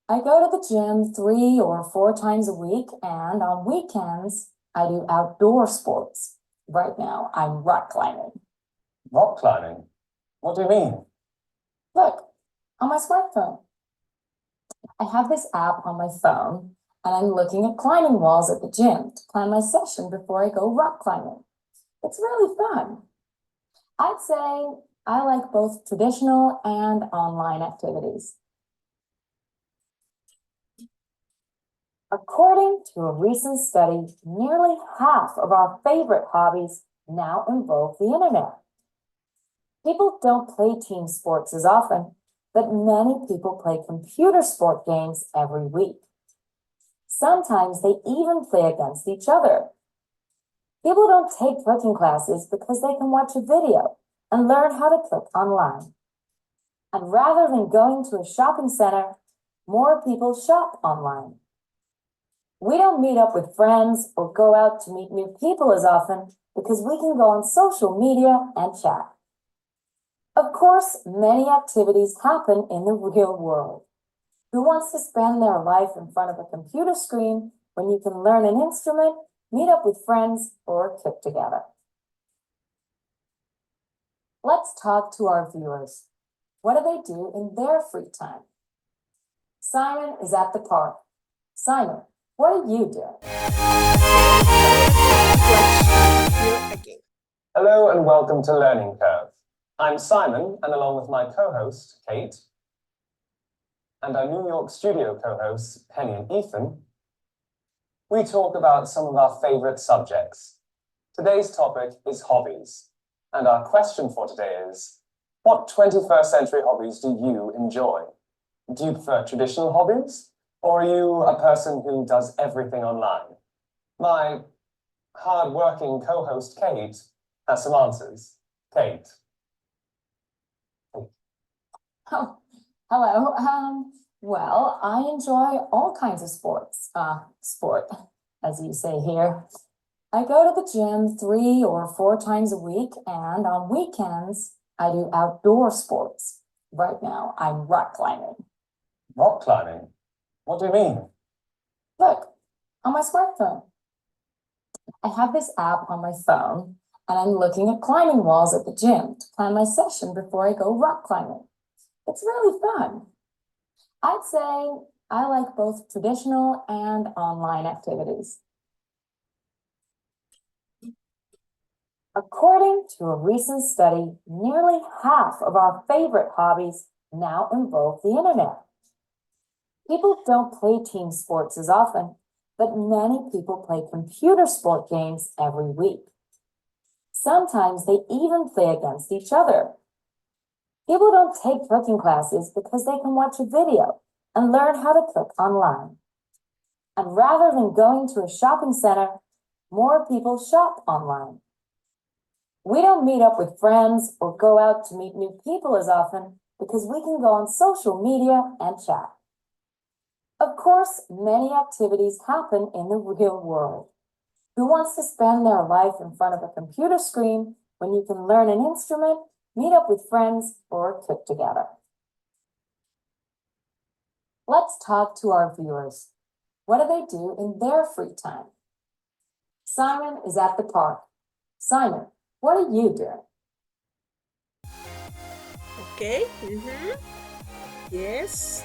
I go to the gym 3 or 4 times a week, and on weekends, I do outdoor sports. Right now, I'm rock climbing. Rock climbing? What do you mean? Look, on my smartphone. I have this app on my phone, and I'm looking at climbing walls at the gym to plan my session before I go rock climbing. It's really fun. I'd say I like both traditional and online activities. According to a recent study, nearly half of our favorite hobbies now involve the internet. People don't play team sports as often, but many people play computer sport games every week. Sometimes they even play against each other. People don't take cooking classes because they can watch a video and learn how to cook online. And rather than going to a shopping center, more people shop online. We don't meet up with friends or go out to meet new people as often because we can go on social media and chat. Of course, many activities happen in the real world. Who wants to spend their life in front of a computer screen when you can learn an instrument, meet up with friends, or cook together? Let's talk to our viewers. What do they do in their free time? Simon is at the park. Simon, what are you doing? Again. Hello and welcome to Learning Curve. I'm Simon, and along with my co-host, Kate, and our New York studio co-hosts, Penny and Ethan, we talk about some of our favorite subjects. Today's topic is hobbies, and our question for today is, what 21st century hobbies do you enjoy? Do you prefer traditional hobbies, or are you a person who does everything online? My hard-working co-host, Kate, has some answers. Kate. Oh, hello. Well, I enjoy all kinds of sports. Sport, as you say here. I go to the gym 3 or 4 times a week, and on weekends, I do outdoor sports. Right now, I'm rock climbing. Rock climbing? What do you mean? Look, on my smartphone. I have this app on my phone, and I'm looking at climbing walls at the gym to plan my session before I go rock climbing. It's really fun. I'd say I like both traditional and online activities. According to a recent study, nearly half of our favorite hobbies now involve the internet. People don't play team sports as often, but many people play computer sport games every week. Sometimes they even play against each other. People don't take cooking classes because they can watch a video and learn how to cook online. And rather than going to a shopping center, more people shop online. We don't meet up with friends or go out to meet new people as often because we can go on social media and chat. Of course, many activities happen in the real world. Who wants to spend their life in front of a computer screen when you can learn an instrument, meet up with friends, or cook together? Let's talk to our viewers. What do they do in their free time? Simon is at the park. Simon, what are you doing? Okay. Yes.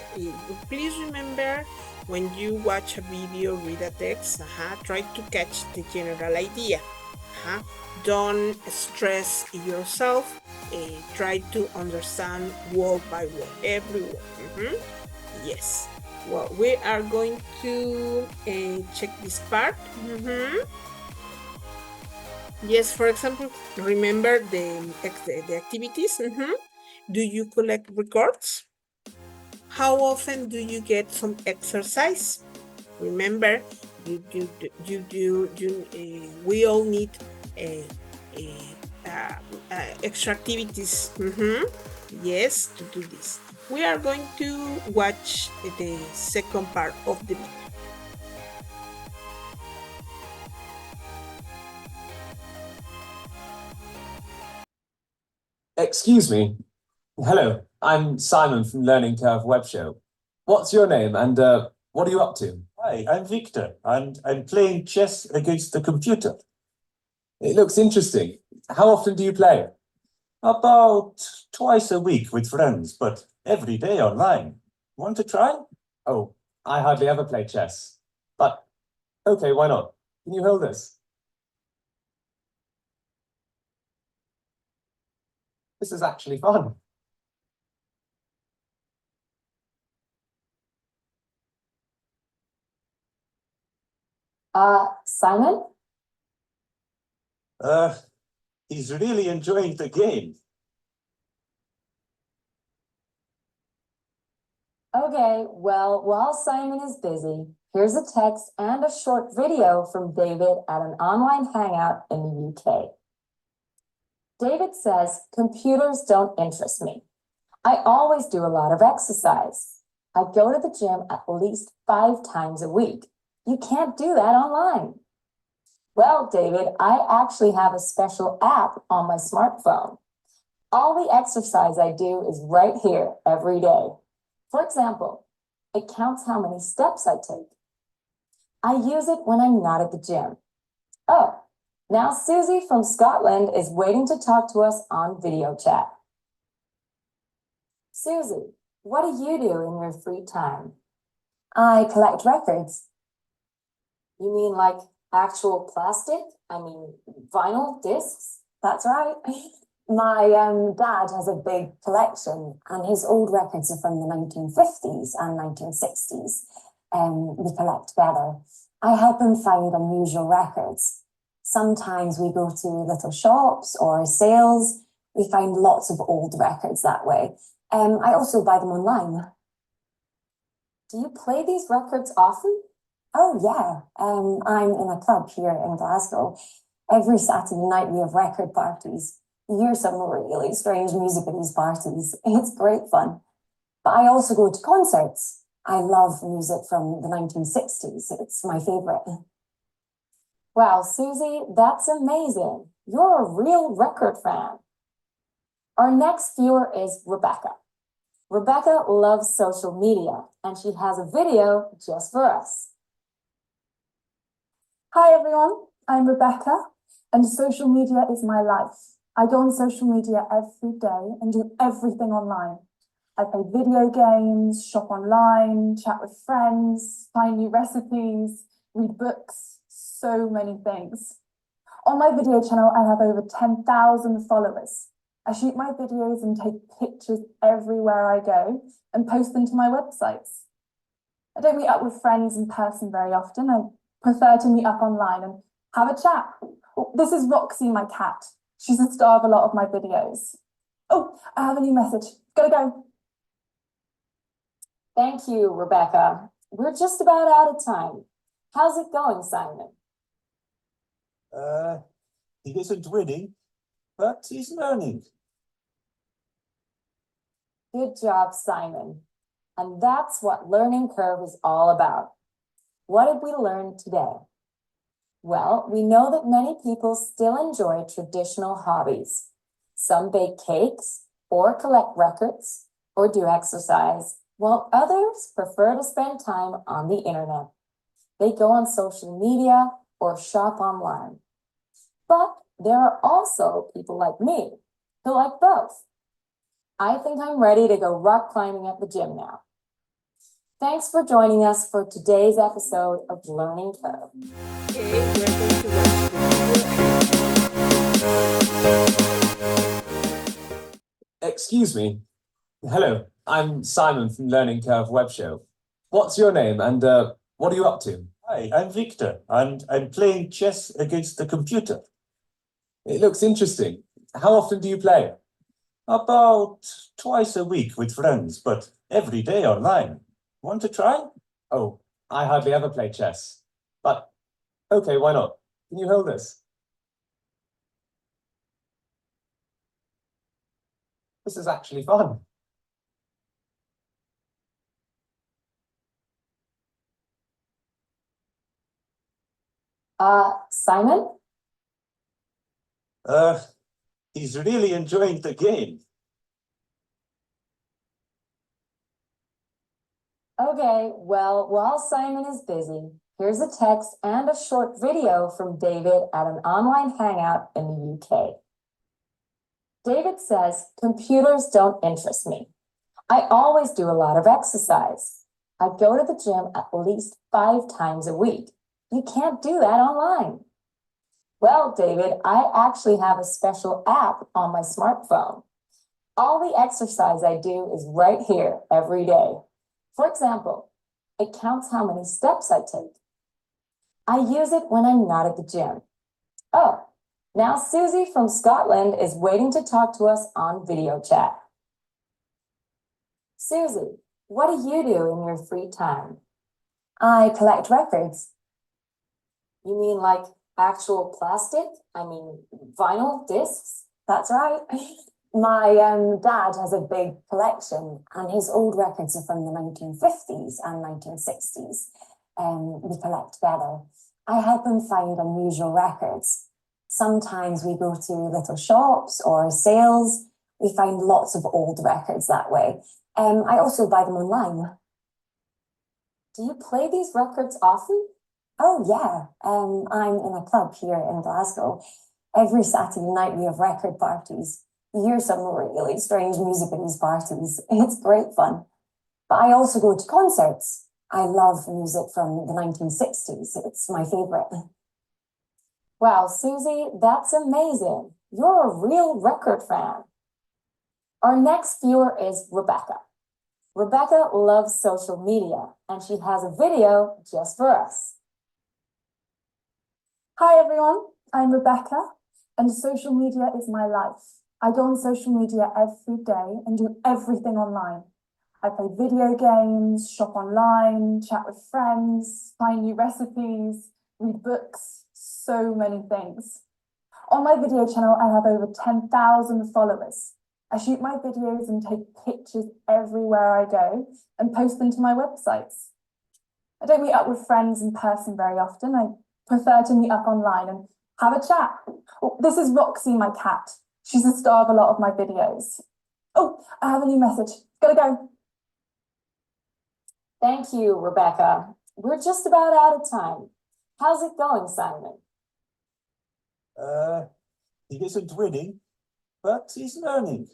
Please remember, when you watch a video, read a text, try to catch the general idea. Don't stress yourself. Try to understand word by word, every word. Yes. Well, we are going to check this part. Yes, for example, remember the activities. Do you collect records? How often do you get some exercise? Remember, we all need extra activities. Yes, to do this. We are going to watch the second part of the video. Excuse me. Hello, I'm Simon from Learning Curve Web Show. What's your name and what are you up to? Hi, I'm Victor, and I'm playing chess against the computer. It looks interesting. How often do you play? About twice a week with friends, but every day online. Want to try? Oh, I hardly ever play chess. But, okay, why not? Can you hold this? This is actually fun. Simon? He's really enjoying the game. Okay, well, while Simon is busy, here's a text and a short video from David at an online hangout in the UK. David says, computers don't interest me. I always do a lot of exercise. I go to the gym at least 5 times a week. You can't do that online. Well, David, I actually have a special app on my smartphone. All the exercise I do is right here every day. For example, It counts how many steps I take. I use it when I'm not at the gym. Oh, now Susie from Scotland is waiting to talk to us on video chat. Susie, what do you do in your free time? I collect records. You mean like actual plastic? I mean, vinyl discs? That's right. My dad has a big collection, and his old records are from the 1950s and 1960s. We collect together. I help him find unusual records. Sometimes we go to little shops or sales. We find lots of old records that way. I also buy them online. Do you play these records often? Oh, yeah. I'm in a club here in Glasgow. Every Saturday night we have record parties. You hear some really strange music at these parties. It's great fun. But I also go to concerts. I love music from the 1960s. It's my favorite. Wow, Susie, that's amazing. You're a real record fan. Our next viewer is Rebecca. Rebecca loves social media, and she has a video just for us. Hi everyone, I'm Rebecca, and social media is my life. I go on social media every day and do everything online. I play video games, shop online, chat with friends, find new recipes, read books, so many things. On my video channel, I have over 10,000 followers. I shoot my videos and take pictures everywhere I go and post them to my websites. I don't meet up with friends in person very often. I prefer to meet up online and have a chat. Oh, this is Roxy, my cat. She's the star of a lot of my videos. Oh, I have a new message. Gotta go. Thank you, Rebecca. We're just about out of time. How's it going, Simon? He isn't winning, but he's learning. Good job, Simon. And that's what Learning Curve is all about. What did we learn today? Well, we know that many people still enjoy traditional hobbies. Some bake cakes or collect records or do exercise, while others prefer to spend time on the internet. They go on social media or shop online. But there are also people like me who like both. I think I'm ready to go rock climbing at the gym now. Thanks for joining us for today's episode of Learning Curve. Okay, we're going to watch the video. Excuse me. Hello, I'm Simon from Learning Curve Web Show. What's your name and what are you up to? Hi, I'm Victor, and I'm playing chess against the computer. It looks interesting. How often do you play? About twice a week with friends, but every day online. Want to try? Oh, I hardly ever play chess. But, okay, why not? Can you hold this? This is actually fun. Simon? He's really enjoying the game. Okay, well, while Simon is busy, here's a text and a short video from David at an online hangout in the UK. David says, computers don't interest me. I always do a lot of exercise. I go to the gym at least 5 times a week. You can't do that online. Well, David, I actually have a special app on my smartphone. All the exercise I do is right here every day. For example, it counts how many steps I take. I use it when I'm not at the gym. Oh, now Susie from Scotland is waiting to talk to us on video chat. Susie, what do you do in your free time? I collect records. You mean like actual plastic? I mean, vinyl discs? That's right. My dad has a big collection, and his old records are from the 1950s and 1960s. We collect together. I help him find unusual records. Sometimes we go to little shops or sales. We find lots of old records that way. I also buy them online. Do you play these records often? Oh, yeah. I'm in a club here in Glasgow. Every Saturday night we have record parties. You hear some really strange music at these parties. It's great fun. But I also go to concerts. I love music from the 1960s. It's my favorite. Wow, Susie, that's amazing. You're a real record fan. Our next viewer is Rebecca. Rebecca loves social media, and she has a video just for us. Hi everyone, I'm Rebecca, and social media is my life. I go on social media every day and do everything online. I play video games, shop online, chat with friends, find new recipes, read books, so many things. On my video channel, I have over 10,000 followers. I shoot my videos and take pictures everywhere I go and post them to my websites. I don't meet up with friends in person very often. I prefer to meet up online and have a chat. Oh, this is Roxy, my cat. She's the star of a lot of my videos. Oh, I have a new message. Gotta go. Thank you, Rebecca. We're just about out of time. How's it going, Simon? He isn't winning, but he's learning.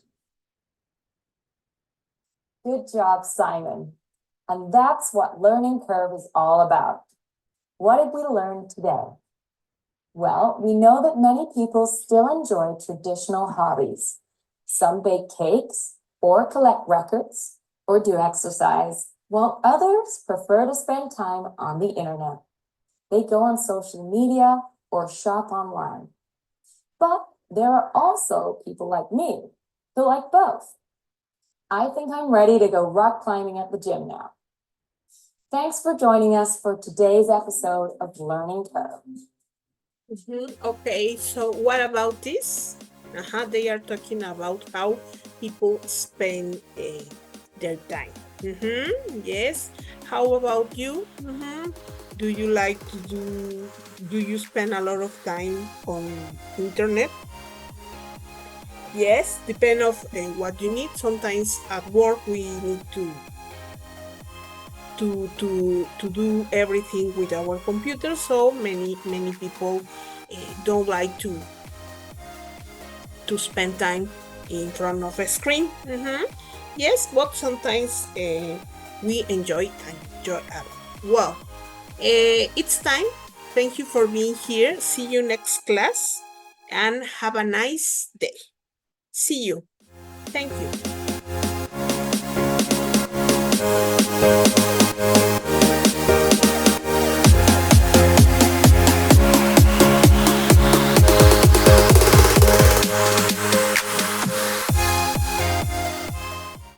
Good job, Simon. And that's what Learning Curve is all about. What did we learn today? Well, we know that many people still enjoy traditional hobbies. Some bake cakes, or collect records, or do exercise, while others prefer to spend time on the internet. They go on social media or shop online. But there are also people like me who like both. I think I'm ready to go rock climbing at the gym now. Thanks for joining us for today's episode of Learning Curve. Okay, so what about this? They are talking about how people spend their time. Yes. How about you? Do you like to do you spend a lot of time on internet? Yes, depend of what you need. Sometimes at work we need to do everything with our computer, so many people don't like to spend time in front of a screen. Yes, but sometimes we enjoy a lot. Well, it's time. Thank you for being here. See you next class and have a nice day. See you. Thank you.